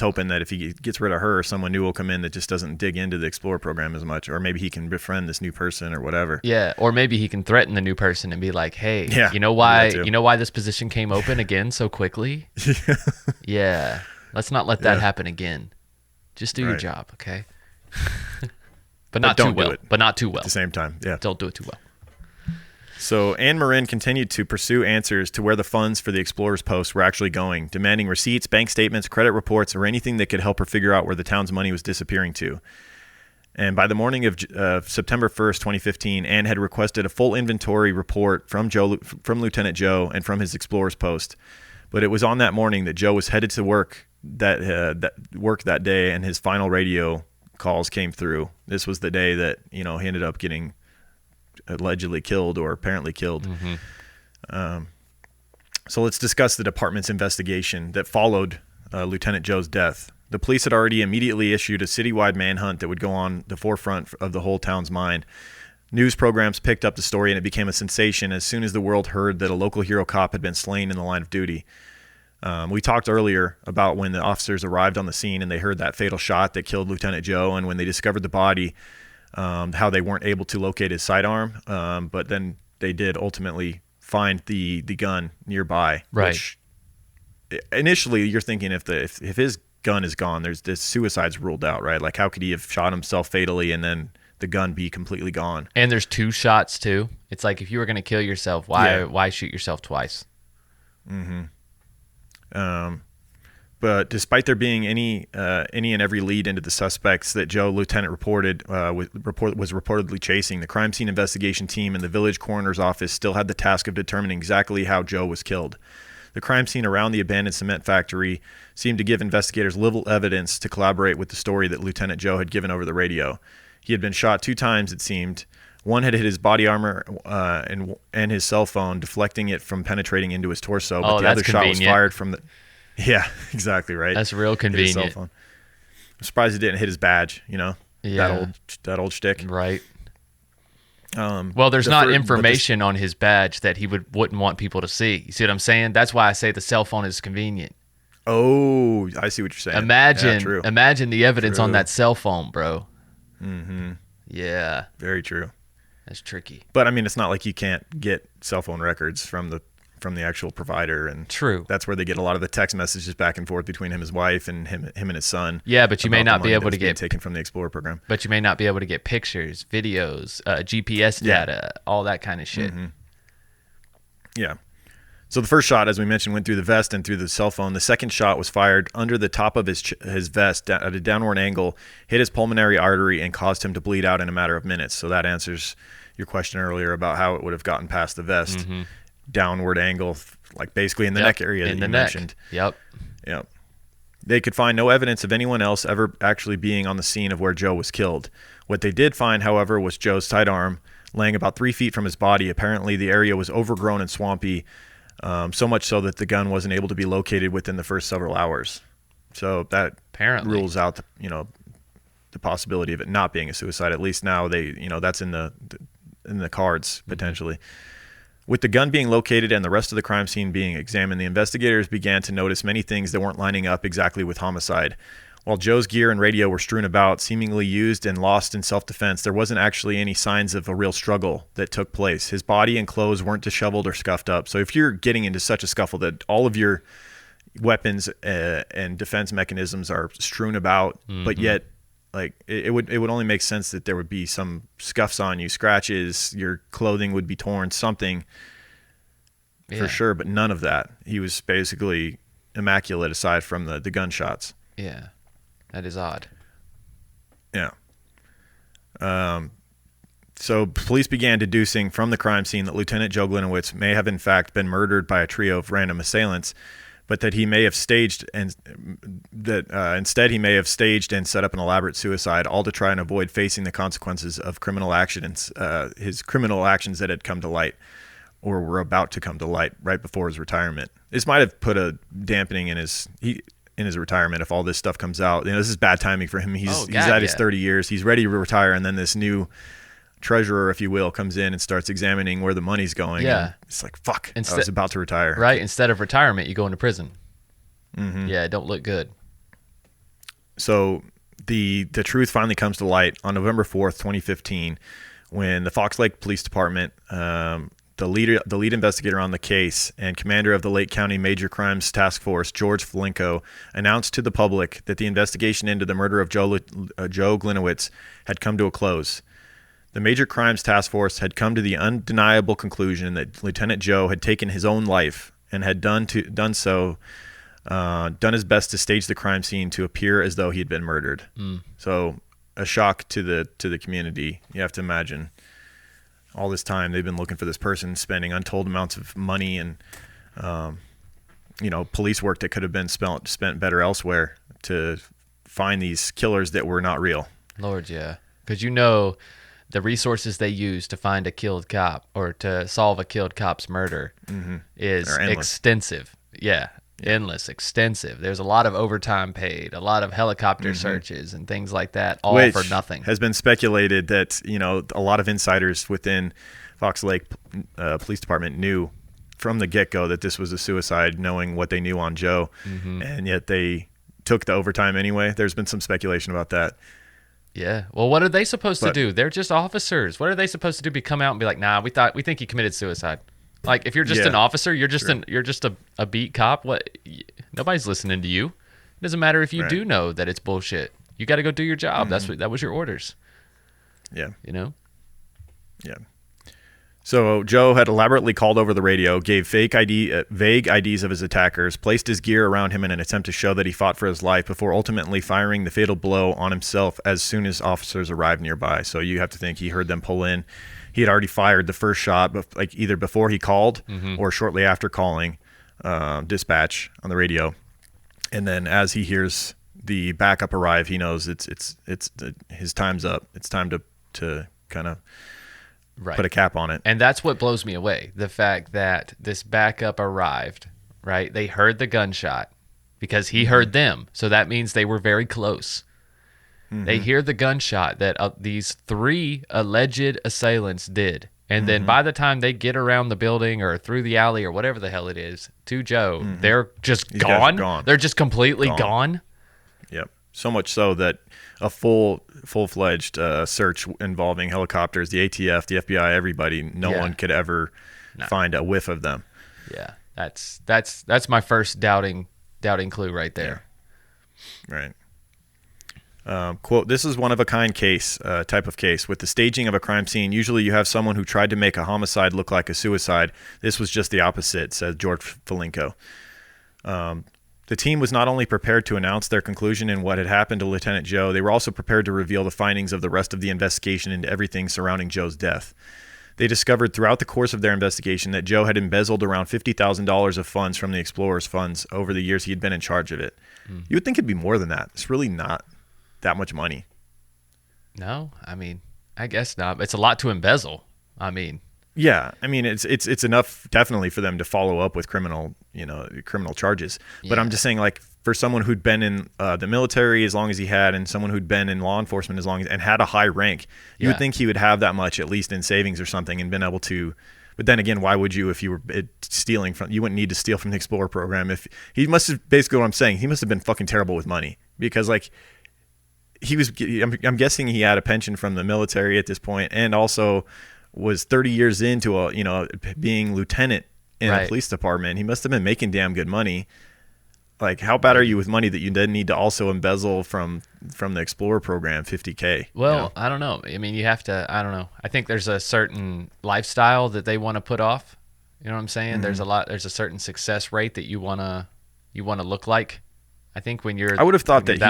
Speaker 1: hoping that if he gets rid of her, someone new will come in that just doesn't dig into the Explorer program as much, or maybe he can befriend this new person or whatever.
Speaker 2: Yeah, or maybe he can threaten the new person and be like, "Hey,
Speaker 1: Yeah,
Speaker 2: you know why?
Speaker 1: that too.
Speaker 2: You know why this position came open again so quickly? Yeah, let's not let that happen again. Just do your
Speaker 1: Right.
Speaker 2: job, okay? but not
Speaker 1: don't
Speaker 2: too
Speaker 1: do
Speaker 2: well.
Speaker 1: it
Speaker 2: But not too well.
Speaker 1: At the same time, yeah.
Speaker 2: Don't do it too well.
Speaker 1: So Anne Marin continued to pursue answers to where the funds for the Explorers Post were actually going, demanding receipts, bank statements, credit reports, or anything that could help her figure out where the town's money was disappearing to. And by the morning of September 1st, 2015, Anne had requested a full inventory report from Lieutenant Joe and from his Explorers Post. But it was on that morning that Joe was headed to work that day, and his final radio calls came through. This was the day that he ended up getting allegedly killed, or apparently killed. So let's discuss the department's investigation that followed Lieutenant Joe's death. The police had already immediately issued a citywide manhunt that would go on the forefront of the whole town's mind. News programs picked up the story, and it became a sensation as soon as the world heard that a local hero cop had been slain in the line of duty. We talked earlier about when the officers arrived on the scene and they heard that fatal shot that killed Lieutenant Joe, and when they discovered the body, how they weren't able to locate his sidearm, but then they did ultimately find the gun nearby.
Speaker 2: Right.
Speaker 1: Which initially you're thinking if his gun is gone, there's this suicide's ruled out, right? Like, how could he have shot himself fatally and then the gun be completely gone?
Speaker 2: And there's two shots too. It's like, if you were going to kill yourself, why shoot yourself twice?
Speaker 1: But despite there being any and every lead into the suspects that Joe Lieutenant was reportedly chasing, the crime scene investigation team and the village coroner's office still had the task of determining exactly how Joe was killed. The crime scene around the abandoned cement factory seemed to give investigators little evidence to collaborate with the story that Lieutenant Joe had given over the radio. He had been shot 2 times, it seemed. One had hit his body armor and his cell phone, deflecting it from penetrating into his torso. But the other shot was fired from the... Yeah, exactly right.
Speaker 2: That's real
Speaker 1: Hit his cell
Speaker 2: convenient.
Speaker 1: phone. I'm surprised he didn't hit his badge. That old shtick.
Speaker 2: Right. Well, there's not information on his badge that he wouldn't want people to see. You see what I'm saying? That's why I say the cell phone is convenient.
Speaker 1: Oh, I see what you're saying.
Speaker 2: Imagine the evidence on that cell phone, bro. Yeah,
Speaker 1: Very true.
Speaker 2: that's tricky.
Speaker 1: But I mean, it's not like you can't get cell phone records from the actual provider, and
Speaker 2: True.
Speaker 1: that's where they get a lot of the text messages back and forth between him and his wife and him and his son.
Speaker 2: Yeah, but you may
Speaker 1: about the
Speaker 2: not be
Speaker 1: money
Speaker 2: able
Speaker 1: that was
Speaker 2: to
Speaker 1: being
Speaker 2: get
Speaker 1: taken from the Explorer program.
Speaker 2: But you may not be able to get pictures, videos, GPS data, all that kind of shit.
Speaker 1: Yeah. So the first shot, as we mentioned, went through the vest and through the cell phone. The second shot was fired under the top of his vest at a downward angle, hit his pulmonary artery, and caused him to bleed out in a matter of minutes. So that answers your question earlier about how it would have gotten past the vest. Downward angle, like basically in the neck area that you mentioned.
Speaker 2: Yep.
Speaker 1: Yep. They could find no evidence of anyone else ever actually being on the scene of where Joe was killed. What they did find, however, was Joe's side arm laying about 3 feet from his body. Apparently, the area was overgrown and swampy, so much so that the gun wasn't able to be located within the first several hours. So that
Speaker 2: Apparently.
Speaker 1: rules out, the possibility of it not being a suicide. At least now that's in the cards potentially. With the gun being located and the rest of the crime scene being examined, the investigators began to notice many things that weren't lining up exactly with homicide. While Joe's gear and radio were strewn about, seemingly used and lost in self-defense, there wasn't actually any signs of a real struggle that took place. His body and clothes weren't disheveled or scuffed up. So if you're getting into such a scuffle that all of your weapons and defense mechanisms are strewn about, but yet it would only make sense that there would be some scuffs on you, scratches, your clothing would be torn, something for sure, but none of that. He was basically immaculate aside from the gunshots.
Speaker 2: Yeah. That is odd.
Speaker 1: Yeah. So police began deducing from the crime scene that Lieutenant Joe Gliniewicz may have in fact been murdered by a trio of random assailants, but that he may have staged and instead he may have staged and set up an elaborate suicide, all to try and avoid facing the consequences of criminal actions, his criminal actions that had come to light or were about to come to light right before his retirement. This might have put a dampening in his retirement if all this stuff comes out. This is bad timing for him. He's at his 30 years. He's ready to retire, and then this new treasurer, if you will, comes in and starts examining where the money's going.
Speaker 2: Yeah.
Speaker 1: And it's like, fuck, I was about to retire.
Speaker 2: Right. Instead of retirement, you go into prison. Yeah, it don't look good.
Speaker 1: So the truth finally comes to light on November 4th, 2015, when the Fox Lake Police Department, the lead investigator on the case and commander of the Lake County Major Crimes Task Force, George Flinko, announced to the public that the investigation into the murder of Joe Gliniewicz had come to a close. The Major Crimes Task Force had come to the undeniable conclusion that Lieutenant Joe had taken his own life and had done his best to stage the crime scene to appear as though he had been murdered. So a shock to the community. You have to imagine all this time they've been looking for this person, spending untold amounts of money and police work that could have been spent better elsewhere to find these killers that were not real.
Speaker 2: Lord, yeah. Because the resources they use to find a killed cop or to solve a killed cop's murder is extensive. Yeah, endless, extensive. There's a lot of overtime paid, a lot of helicopter searches and things like that, all
Speaker 1: Which
Speaker 2: for nothing.
Speaker 1: Has been speculated that a lot of insiders within Fox Lake Police Department knew from the get-go that this was a suicide, knowing what they knew on Joe, and yet they took the overtime anyway. There's been some speculation about that.
Speaker 2: Yeah. Well, what are they supposed to do? They're just officers. What are they supposed to do? Come out and be like, "Nah, we think he committed suicide." Like, if you're just an officer, you're just a beat cop. What? Nobody's listening to you. It doesn't matter if you do know that it's bullshit. You got to go do your job. That was your orders.
Speaker 1: Yeah.
Speaker 2: Yeah.
Speaker 1: So Joe had elaborately called over the radio, gave vague IDs of his attackers, placed his gear around him in an attempt to show that he fought for his life before ultimately firing the fatal blow on himself as soon as officers arrived nearby. So you have to think he heard them pull in. He had already fired the first shot, like either before he called or shortly after calling dispatch on the radio. And then as he hears the backup arrive, he knows his time's up. It's time to kind of put a cap on it.
Speaker 2: And that's what blows me away. The fact that this backup arrived, right? They heard the gunshot because he heard them. So that means they were very close. They hear the gunshot that these 3 alleged assailants did. And then by the time they get around the building or through the alley or whatever the hell it is to Joe, they're just gone. They're just completely gone.
Speaker 1: Yep. So much so that a full-fledged search involving helicopters, the ATF, the FBI, everybody. No one could ever find a whiff of them.
Speaker 2: Yeah, that's my first doubting clue right there.
Speaker 1: Right. Quote, this is one of a kind case, type of case. With the staging of a crime scene, usually you have someone who tried to make a homicide look like a suicide. This was just the opposite, said George Folinko. The team was not only prepared to announce their conclusion in what had happened to Lieutenant Joe, they were also prepared to reveal the findings of the rest of the investigation into everything surrounding Joe's death. They discovered throughout the course of their investigation that Joe had embezzled around $50,000 of funds from the Explorers funds over the years he had been in charge of it. You would think it'd be more than that. It's really not that much money.
Speaker 2: No, I mean, I guess not. It's a lot to embezzle. I mean,
Speaker 1: yeah, I mean, it's enough definitely for them to follow up with criminal charges. But I'm just saying, like, for someone who'd been in the military as long as he had, and someone who'd been in law enforcement as long as, and had a high rank, you would think he would have that much at least in savings or something, and been able to. But then again, why would you if you were stealing from? You wouldn't need to steal from the Explorer program. If he must have, basically what I'm saying, he must have been fucking terrible with money, because like. I'm guessing he had a pension from the military at this point, and also was 30 years into being lieutenant in a police department. He must have been making damn good money. Like, how bad are you with money that you then need to also embezzle from the Explorer program, $50K?
Speaker 2: Well, I don't know. I mean, you have to. I don't know. I think there's a certain lifestyle that they want to put off. You know what I'm saying?
Speaker 1: Mm-hmm.
Speaker 2: There's a certain success rate that you wanna look like. I think when you're,
Speaker 1: I would have thought that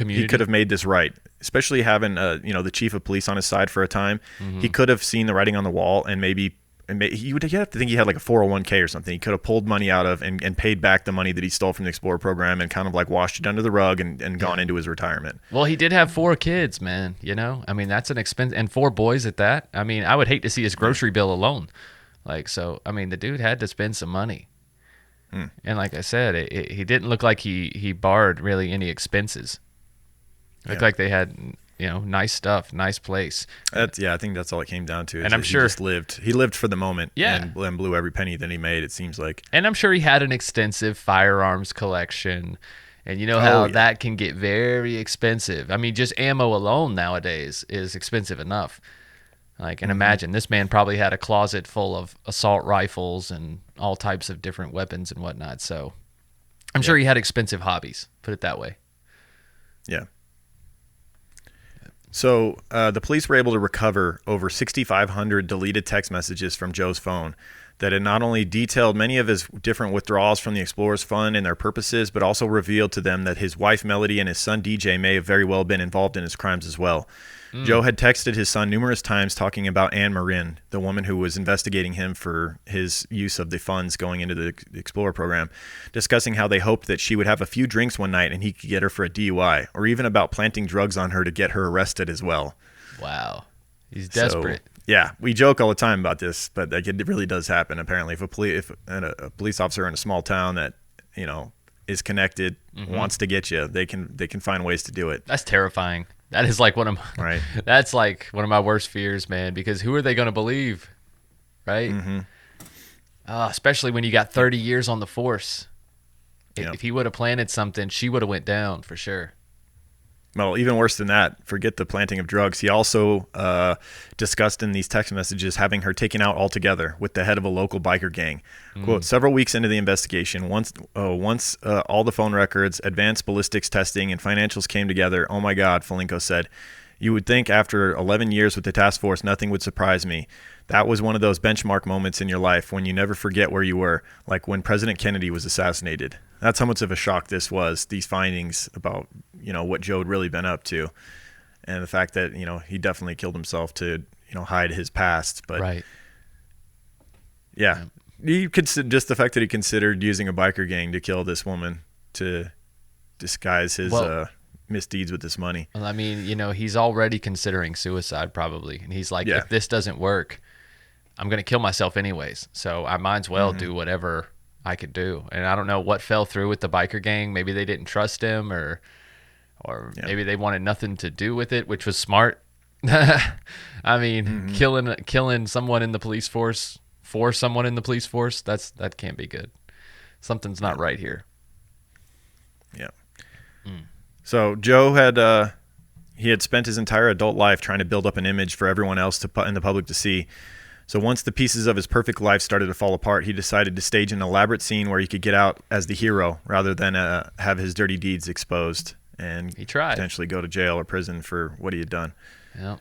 Speaker 2: he
Speaker 1: could have made this right, especially having the chief of police on his side for a time. Mm-hmm. He could have seen the writing on the wall, and maybe you would have to think he had like a 401k or something. He could have pulled money out of and paid back the money that he stole from the Explorer program, and kind of like washed it under the rug and gone into his retirement.
Speaker 2: Well, he did have 4 kids, man. You know, I mean, that's an expense, and 4 boys at that. I mean, I would hate to see his grocery bill alone. Like, so I mean, the dude had to spend some money. And like I said, he didn't look like he borrowed really any expenses. It looked like they had, nice stuff, nice place.
Speaker 1: I think that's all it came down to.
Speaker 2: And I'm sure
Speaker 1: he lived for the moment,
Speaker 2: and
Speaker 1: blew every penny that he made, it seems like.
Speaker 2: And I'm sure he had an extensive firearms collection, and that can get very expensive. I mean, just ammo alone nowadays is expensive enough. Like, and imagine this man probably had a closet full of assault rifles and all types of different weapons and whatnot. So I'm sure he had expensive hobbies, put it that way.
Speaker 1: Yeah. So the police were able to recover over 6,500 deleted text messages from Joe's phone that had not only detailed many of his different withdrawals from the Explorers Fund and their purposes, but also revealed to them that his wife Melody and his son DJ may have very well been involved in his crimes as well. Joe had texted his son numerous times talking about Anne Marin, the woman who was investigating him for his use of the funds going into the Explorer program, discussing how they hoped that she would have a few drinks one night and he could get her for a DUI, or even about planting drugs on her to get her arrested as well.
Speaker 2: Wow. He's desperate.
Speaker 1: So, yeah, we joke all the time about this, but like, it really does happen. Apparently, if a police officer in a small town that, is connected, wants to get you, they can find ways to do it.
Speaker 2: That's terrifying. That is like that's like one of my worst fears, man, because who are they going to believe? Right?
Speaker 1: Mm-hmm.
Speaker 2: Especially when you got 30 years on the force. If he would have planted something, she would have went down for sure.
Speaker 1: Well, even worse than that, forget the planting of drugs. He also discussed in these text messages having her taken out altogether with the head of a local biker gang. Quote, several weeks into the investigation, once all the phone records, advanced ballistics testing, and financials came together, oh my God, Folinko said, you would think after 11 years with the task force, nothing would surprise me. That was one of those benchmark moments in your life when you never forget where you were, like when President Kennedy was assassinated. That's how much of a shock this was, these findings about, what Joe had really been up to, and the fact that, he definitely killed himself to, hide his past. But
Speaker 2: right.
Speaker 1: Yeah. He could just the fact that he considered using a biker gang to kill this woman to disguise his misdeeds with this money.
Speaker 2: Well, I mean, he's already considering suicide probably, and he's like, if this doesn't work, I'm going to kill myself anyways. So I might as well do whatever I could do. And I don't know what fell through with the biker gang. Maybe they didn't trust him, or maybe they wanted nothing to do with it, which was smart. I mean, killing someone in the police force for someone in the police force, that can't be good. Something's not right here.
Speaker 1: Yeah. So Joe had He had spent his entire adult life trying to build up an image for everyone else in the public to see. So once the pieces of his perfect life started to fall apart, he decided to stage an elaborate scene where he could get out as the hero rather than have his dirty deeds exposed and
Speaker 2: He tried.
Speaker 1: potentially go to jail or prison for what he had done.
Speaker 2: Yep.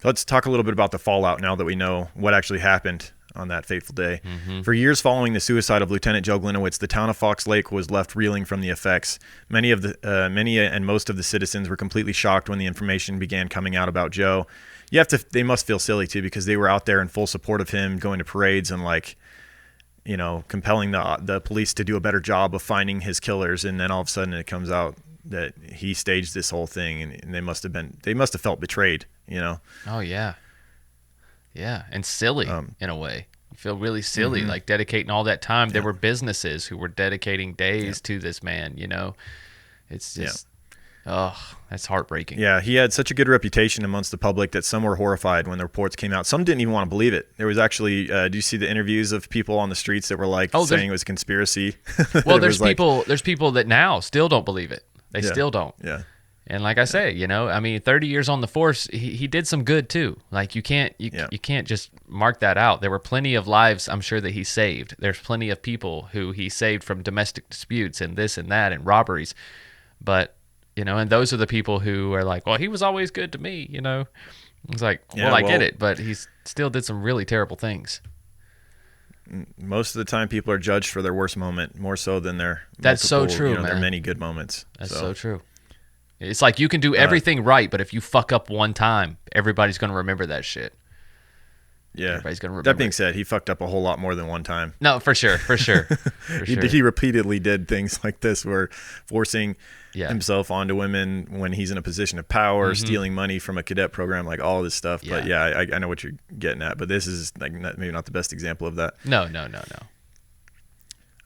Speaker 1: Let's talk a little bit about the fallout now that we know what actually happened on that fateful day. For years following the suicide of Lieutenant Joe Gliniewicz, the town of Fox Lake was left reeling from the effects. Many and most of the citizens were completely shocked when the information began coming out about Joe. They must feel silly too, because they were out there in full support of him, going to parades and compelling the police to do a better job of finding his killers. And then all of a sudden it comes out that he staged this whole thing, and they must have felt betrayed,
Speaker 2: Oh yeah. Yeah, and silly in a way. You feel really silly, like dedicating all that time. There were businesses who were dedicating days to this man. It's just, that's heartbreaking.
Speaker 1: Yeah, he had such a good reputation amongst the public that some were horrified when the reports came out. Some didn't even want to believe it. There was actually, do you see the interviews of people on the streets that were saying it was a conspiracy?
Speaker 2: Well, there's people that now still don't believe it. They still don't.
Speaker 1: Yeah.
Speaker 2: And like I say, 30 years on the force, he did some good too. Like you can't just mark that out. There were plenty of lives, I'm sure, that he saved. There's plenty of people who he saved from domestic disputes and this and that and robberies. But, and those are the people who are like, well, he was always good to me, It's like, I get it, but he still did some really terrible things.
Speaker 1: Most of the time people are judged for their worst moment more so than their
Speaker 2: That's so true, man.
Speaker 1: their many good moments.
Speaker 2: That's so true. It's like you can do everything right, but if you fuck up one time, everybody's going to remember that shit.
Speaker 1: Yeah.
Speaker 2: Everybody's going to remember.
Speaker 1: That being said, he fucked up a whole lot more than one time.
Speaker 2: No, for sure.
Speaker 1: He repeatedly did things like this, where forcing himself onto women when he's in a position of power, stealing money from a cadet program, like all this stuff.
Speaker 2: Yeah.
Speaker 1: But I know what you're getting at, but this is maybe not the best example of that.
Speaker 2: No.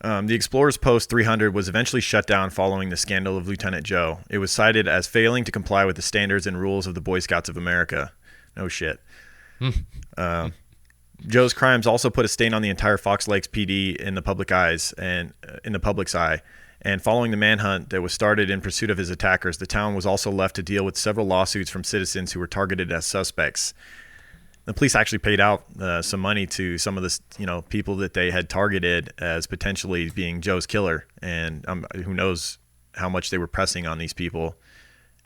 Speaker 1: The Explorer's Post 300 was eventually shut down following the scandal of Lieutenant Joe. It was cited as failing to comply with the standards and rules of the Boy Scouts of America. No shit. Joe's crimes also put a stain on the entire Fox Lakes PD in the public's eye. And following the manhunt that was started in pursuit of his attackers, the town was also left to deal with several lawsuits from citizens who were targeted as suspects. The police actually paid out some money to some of the people that they had targeted as potentially being Joe's killer, and who knows how much they were pressing on these people.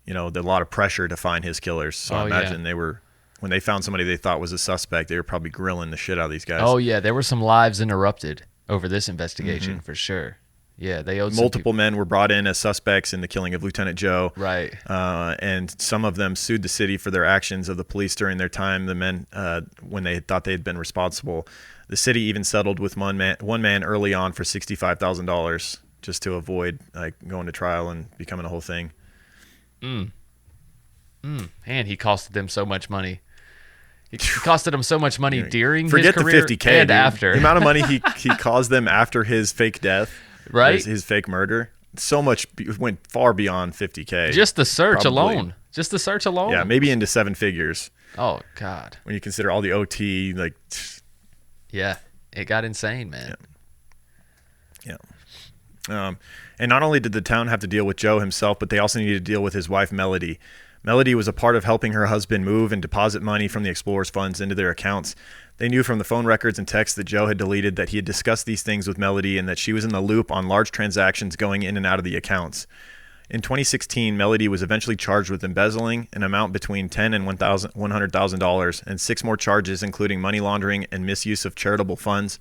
Speaker 1: A lot of pressure to find his killers. So I imagine they were, when they found somebody they thought was a suspect, they were probably grilling the shit out of these guys.
Speaker 2: Oh yeah, there were some lives interrupted over this investigation for sure. Yeah, they owed
Speaker 1: multiple men were brought in as suspects in the killing of Lieutenant Joe.
Speaker 2: Right.
Speaker 1: And some of them sued the city for their actions of the police during their time. The men, when they thought they had been responsible, the city even settled with one man early on for $65,000 just to avoid going to trial and becoming a whole thing.
Speaker 2: And he costed them so much money. He costed them so much money during his career
Speaker 1: the $50K
Speaker 2: and
Speaker 1: dude.
Speaker 2: after.
Speaker 1: The amount of money he caused them after his fake death.
Speaker 2: Right,
Speaker 1: his fake murder, so much went far beyond $50K.
Speaker 2: Just the search
Speaker 1: probably.
Speaker 2: alone.
Speaker 1: Yeah, maybe into seven figures.
Speaker 2: Oh God!
Speaker 1: When you consider all the OT,
Speaker 2: yeah, it got insane, man.
Speaker 1: Yeah. And not only did the town have to deal with Joe himself, but they also needed to deal with his wife Melody. Melody was a part of helping her husband move and deposit money from the Explorers funds into their accounts. They knew from the phone records and texts that Joe had deleted that he had discussed these things with Melody and that she was in the loop on large transactions going in and out of the accounts. In 2016, Melody was eventually charged with embezzling an amount between $10,000 and $100,000 and 6 more charges, including money laundering and misuse of charitable funds.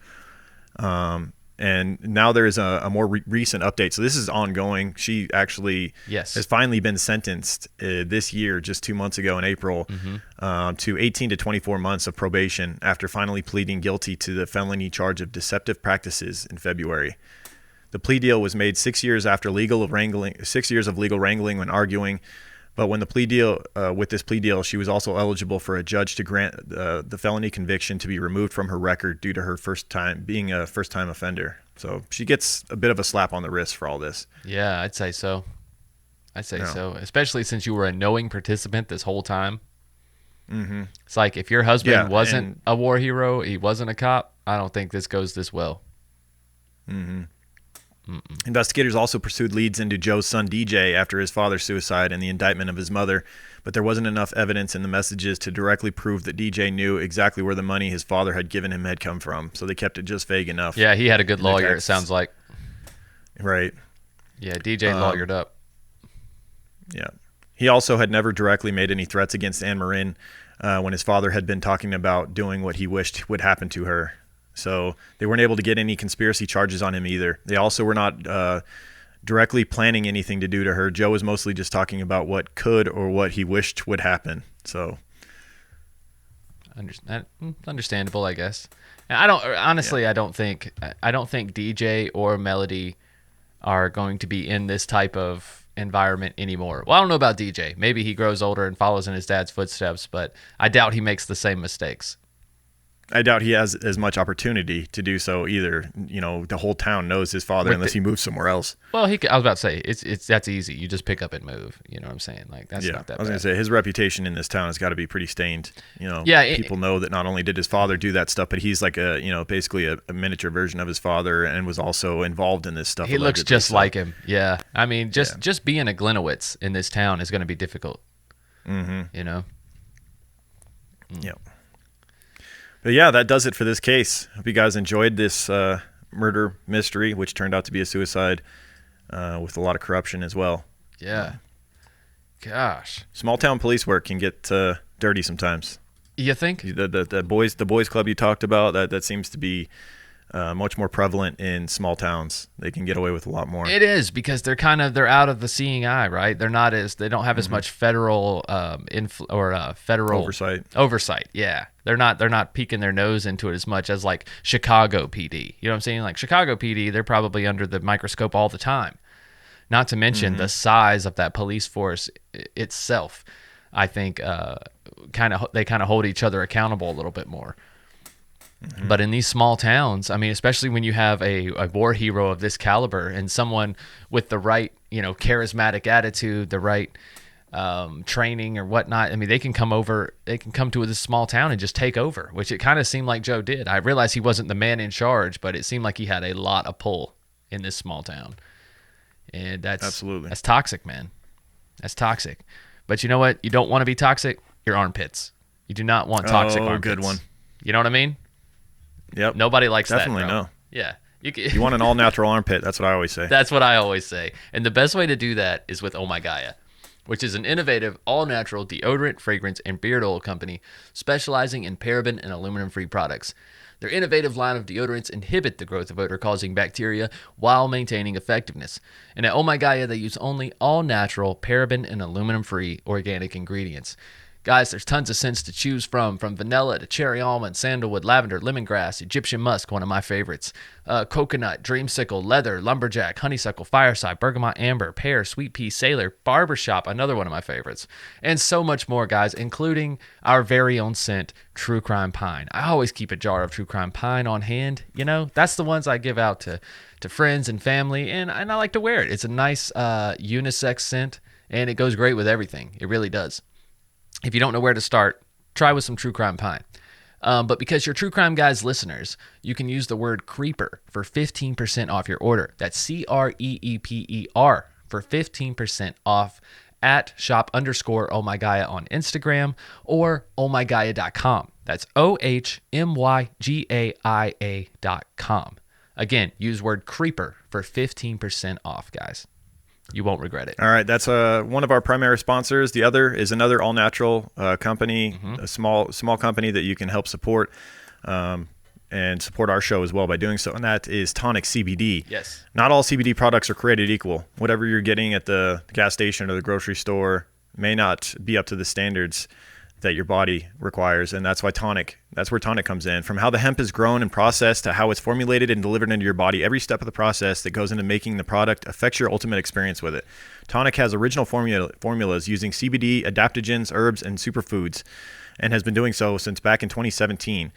Speaker 1: And now there is a more recent update. So this is ongoing. She actually has finally been sentenced this year, just 2 months ago in April, to 18 to 24 months of probation after finally pleading guilty to the felony charge of deceptive practices in February. The plea deal was made 6 years after 6 years of legal wrangling when arguing. But when the plea deal, with this plea deal, she was also eligible for a judge to grant the felony conviction to be removed from her record due to her being a first-time offender. So she gets a bit of a slap on the wrist for all this.
Speaker 2: Yeah, I'd say so. So, especially since you were a knowing participant this whole time. It's like if your husband wasn't a war hero, he wasn't a cop, I don't think this goes this well.
Speaker 1: Investigators also pursued leads into Joe's son DJ after his father's suicide and the indictment of his mother, but there wasn't enough evidence in the messages to directly prove that DJ knew exactly where the money his father had given him had come from, so they kept it just vague enough.
Speaker 2: Yeah, he had a good lawyer, it sounds like.
Speaker 1: Right.
Speaker 2: Yeah, DJ lawyered up.
Speaker 1: Yeah. He also had never directly made any threats against Anne Marin when his father had been talking about doing what he wished would happen to her. So they weren't able to get any conspiracy charges on him either. They also were not directly planning anything to do to her. Joe was mostly just talking about what could or what he wished would happen. So
Speaker 2: understandable, I guess. And I don't think DJ or Melody are going to be in this type of environment anymore. Well, I don't know about DJ. Maybe he grows older and follows in his dad's footsteps, but I doubt he makes the same mistakes.
Speaker 1: I doubt he has as much opportunity to do so either. You know, the whole town knows his father unless he moves somewhere else.
Speaker 2: Well, I was about to say it's that's easy. You just pick up and move. You know what I'm saying? Like that's not that bad.
Speaker 1: I was going to say his reputation in this town has got to be pretty stained. You know, people know that not only did his father do that stuff, but he's like basically a miniature version of his father and was also involved in this stuff.
Speaker 2: He looks just like him. Yeah. I mean, just being a Gliniewicz in this town is going to be difficult. Mm-hmm. You know?
Speaker 1: Yeah. But yeah, that does it for this case. Hope you guys enjoyed this murder mystery, which turned out to be a suicide with a lot of corruption as well.
Speaker 2: Yeah. Gosh.
Speaker 1: Small town police work can get dirty sometimes.
Speaker 2: You think?
Speaker 1: The boys club you talked about, that seems to be much more prevalent in small towns. They can get away with a lot more.
Speaker 2: It is because they're out of the seeing eye, right? They don't have as much federal federal oversight. Yeah, they're not peeking their nose into it as much as like Chicago PD. You know what I'm saying? Like Chicago PD, they're probably under the microscope all the time. Not to mention the size of that police force itself. I think they kind of hold each other accountable a little bit more. But in these small towns, I mean, especially when you have a war hero of this caliber and someone with the right, charismatic attitude, the right training or whatnot, I mean, they can come to this small town and just take over, which it kind of seemed like Joe did. I realized he wasn't the man in charge, but it seemed like he had a lot of pull in this small town. And that's toxic, man. That's toxic. But you know what? You don't want to be toxic? Your armpits. You do not want toxic armpits.
Speaker 1: Good one.
Speaker 2: You know what I mean?
Speaker 1: Yep.
Speaker 2: Nobody likes
Speaker 1: Definitely
Speaker 2: that. Definitely
Speaker 1: no.
Speaker 2: Yeah.
Speaker 1: You want an all-natural armpit. That's what I always say.
Speaker 2: That's what I always say. And the best way to do that is with Oh My Gaia, which is an innovative, all-natural deodorant, fragrance, and beard oil company specializing in paraben and aluminum-free products. Their innovative line of deodorants inhibit the growth of odor-causing bacteria while maintaining effectiveness. And at Oh My Gaia, they use only all-natural, paraben, and aluminum-free organic ingredients. Guys, there's tons of scents to choose from vanilla to cherry almond, sandalwood, lavender, lemongrass, Egyptian musk, one of my favorites, coconut, dreamsicle, leather, lumberjack, honeysuckle, fireside, bergamot, amber, pear, sweet pea, sailor, barbershop, another one of my favorites, and so much more, guys, including our very own scent, True Crime Pine. I always keep a jar of True Crime Pine on hand. That's the ones I give out to friends and family, and I like to wear it. It's a nice unisex scent, and it goes great with everything. It really does. If you don't know where to start, try with some True Crime Pine. But because you're True Crime Guys listeners, you can use the word CREEPER for 15% off your order. That's CREEPER for 15% off at shop_ohmygaia on Instagram or ohmygaia.com. That's OHMYGAIA.com. Again, use word CREEPER for 15% off, guys. You won't regret it.
Speaker 1: All right, that's one of our primary sponsors. The other is another all-natural company, a small company that you can help support and support our show as well by doing so, and that is Tonic CBD.
Speaker 2: Yes.
Speaker 1: Not all CBD products are created equal. Whatever you're getting at the gas station or the grocery store may not be up to the standards that your body requires, and that's where Tonic comes in. From how the hemp is grown and processed to how it's formulated and delivered into your body, every step of the process that goes into making the product affects your ultimate experience with it. Tonic has original formulas using CBD, adaptogens, herbs, and superfoods, and has been doing so since back in 2017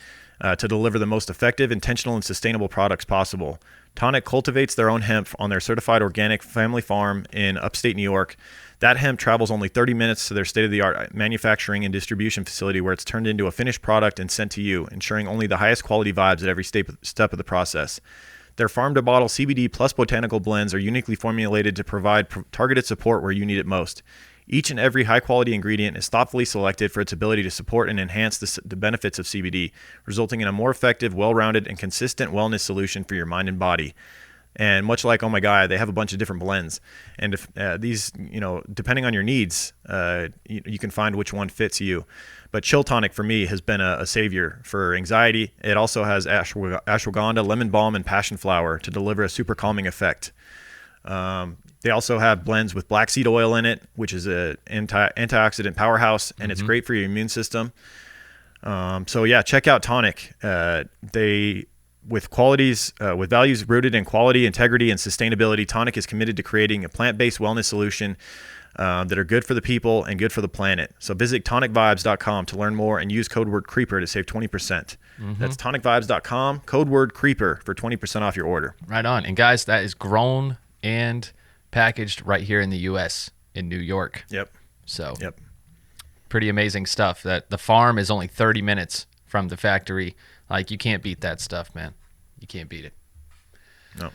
Speaker 1: to deliver the most effective, intentional, and sustainable products possible. Tonic cultivates their own hemp on their certified organic family farm in upstate New York. That hemp travels only 30 minutes to their state-of-the-art manufacturing and distribution facility where it's turned into a finished product and sent to you, ensuring only the highest quality vibes at every step of the process. Their farm-to-bottle CBD plus botanical blends are uniquely formulated to provide targeted support where you need it most. Each and every high-quality ingredient is thoughtfully selected for its ability to support and enhance the benefits of CBD, resulting in a more effective, well-rounded, and consistent wellness solution for your mind and body. And much like Oh My God, they have a bunch of different blends. And if these, depending on your needs, you can find which one fits you. But Chill Tonic for me has been a savior for anxiety. It also has ashwagandha, lemon balm, and passion flower to deliver a super calming effect. They also have blends with black seed oil in it, which is an antioxidant powerhouse, and it's great for your immune system. So yeah, check out Tonic. With values rooted in quality, integrity, and sustainability, Tonic is committed to creating a plant-based wellness solution that are good for the people and good for the planet. So visit tonicvibes.com to learn more and use code word CREEPER to save 20%. That's tonicvibes.com, code word CREEPER for 20% off your order.
Speaker 2: Right on. And guys, that is grown and packaged right here in the U.S. in New York.
Speaker 1: Yep.
Speaker 2: So
Speaker 1: yep.
Speaker 2: Pretty amazing stuff. That the farm is only 30 minutes from the factory. Like, you can't beat that stuff, man. You can't beat it.
Speaker 1: No.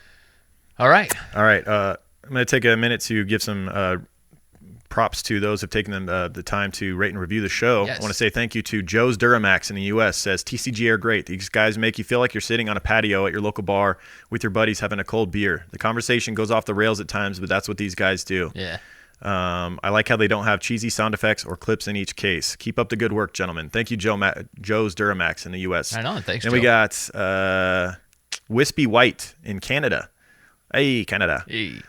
Speaker 2: All right.
Speaker 1: I'm going to take a minute to give some props to those who have taken the time to rate and review the show.
Speaker 2: Yes.
Speaker 1: I want to say thank you to Joe's Duramax in the U.S. Says, TCG are great. These guys make you feel like you're sitting on a patio at your local bar with your buddies having a cold beer. The conversation goes off the rails at times, but that's what these guys do.
Speaker 2: Yeah.
Speaker 1: I like how they don't have cheesy sound effects or clips in each case. Keep up the good work, gentlemen. Thank you, Joe's Duramax in the U.S.
Speaker 2: I know. Thanks,
Speaker 1: and
Speaker 2: Joe.
Speaker 1: we got Wispy White in Canada. Hey, Canada.
Speaker 2: Hey.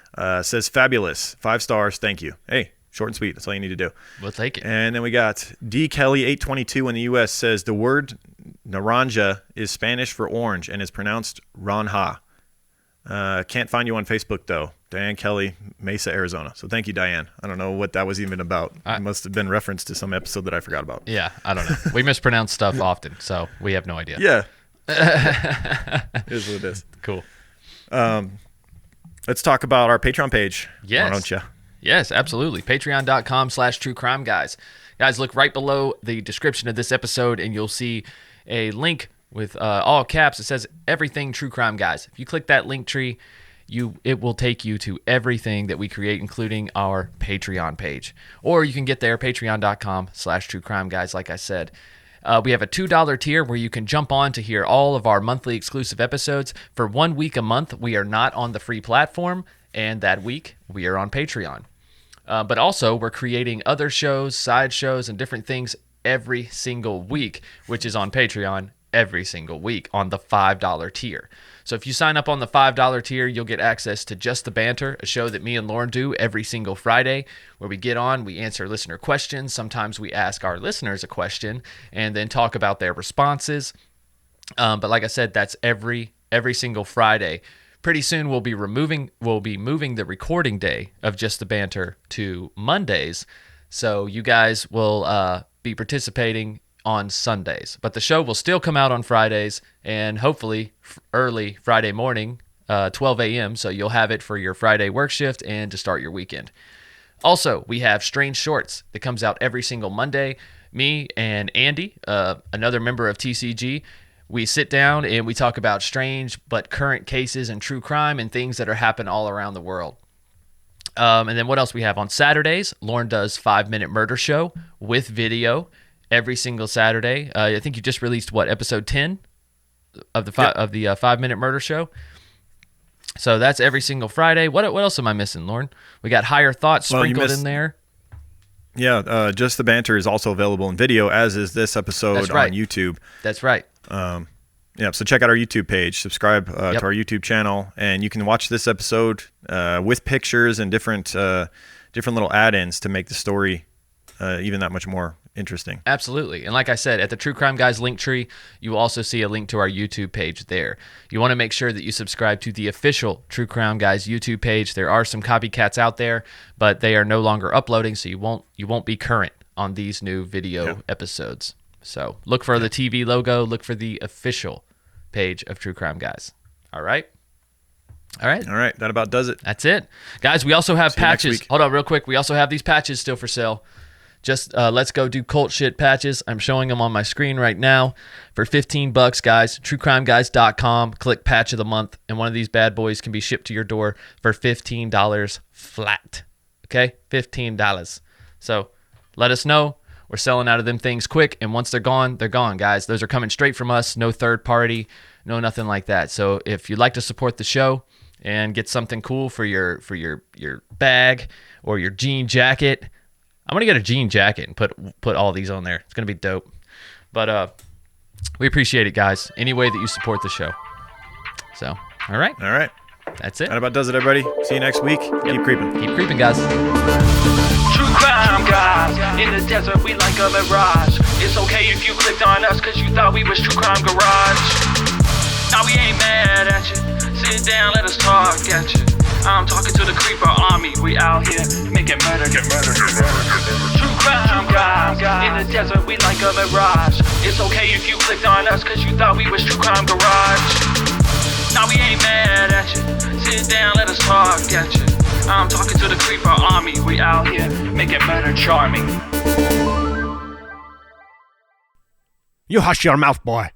Speaker 1: Says fabulous. 5 stars. Thank you. Hey, short and sweet. That's all you need to do.
Speaker 2: We'll take it.
Speaker 1: And then we got D. Kelly 822 in the U.S. says the word naranja is Spanish for orange and is pronounced ranja. Can't find you on Facebook, though. Diane Kelly, Mesa, Arizona. So thank you, Diane. I don't know what that was even about. It must have been reference to some episode that I forgot about.
Speaker 2: Yeah, I don't know. We mispronounce stuff often, so we have no idea.
Speaker 1: Yeah. It is what it is.
Speaker 2: Cool.
Speaker 1: Let's talk about our Patreon page.
Speaker 2: Yes.
Speaker 1: Why don't you?
Speaker 2: Yes, absolutely. Patreon.com/truecrimeguys. Guys, look right below the description of this episode, and you'll see a link with all caps. It says everything True Crime Guys. If you click that link tree, it will take you to everything that we create, including our Patreon page. Or you can get there, patreon.com/truecrimeguys, like I said. We have a $2 tier where you can jump on to hear all of our monthly exclusive episodes. For 1 week a month, we are not on the free platform, and that week we are on Patreon. But also, we're creating other shows, side shows, and different things every single week, which is on Patreon every single week on the $5 tier. So if you sign up on the $5 tier, you'll get access to Just the Banter, a show that me and Lauren do every single Friday, where we get on, we answer listener questions. Sometimes we ask our listeners a question and then talk about their responses. But like I said, that's every single Friday. Pretty soon we'll be moving the recording day of Just the Banter to Mondays. So you guys will be participating on Sundays, but the show will still come out on Fridays and hopefully early Friday morning, 12 a.m. So you'll have it for your Friday work shift and to start your weekend. Also, we have Strange Shorts that comes out every single Monday. Me and Andy, another member of TCG, we sit down and we talk about strange but current cases and true crime and things that are happening all around the world. And then what else we have on Saturdays? Lauren does 5-Minute Murder Show with video every single Saturday. I think you just released episode 10 of the 5-Minute Murder Show. So that's every single Friday. What else am I missing, Lauren? We got Higher Thoughts sprinkled in there.
Speaker 1: Yeah, Just the Banter is also available in video, as is this episode on YouTube.
Speaker 2: That's right.
Speaker 1: Yeah, so check out our YouTube page, subscribe to our YouTube channel, and you can watch this episode with pictures and different little add-ins to make the story even that much more interesting.
Speaker 2: Absolutely. And like I said, at the True Crime Guys link tree, you will also see a link to our YouTube page there. You want to make sure that you subscribe to the official True Crime Guys YouTube page. There are some copycats out there, but they are no longer uploading, so you won't be current on these new video episodes. So look for the TV logo, look for the official page of True Crime Guys. All right.
Speaker 1: That about does it.
Speaker 2: That's it. Guys, we also have patches. Hold on real quick. We also have these patches still for sale. Just let's go do cult shit patches. I'm showing them on my screen right now for $15, guys. TrueCrimeGuys.com. Click patch of the month, and one of these bad boys can be shipped to your door for $15 flat. Okay, $15. So let us know. We're selling out of them things quick, and once they're gone, guys. Those are coming straight from us. No third party, no nothing like that. So if you'd like to support the show and get something cool for your bag or your jean jacket, I'm gonna get a jean jacket and put all these on there. It's gonna be dope. But we appreciate it, guys. Any way that you support the show. So, all right, that's it.
Speaker 1: That about does it, everybody. See you next week. Keep creeping,
Speaker 2: guys.
Speaker 6: True crime guys, in the desert we like a mirage. It's okay if you clicked on us cause you thought we was True Crime Garage. Now we ain't mad at you, sit down, let us talk at you. I'm talking to the creeper army, we out here making murder, get murder. True crime guys, in the desert we like a mirage. It's okay if you clicked on us cause you thought we was True Crime Garage. Now we ain't mad at you, sit down, let us talk at you. I'm talking to the creeper army, we out here making murder charming.
Speaker 7: You hush your mouth, boy.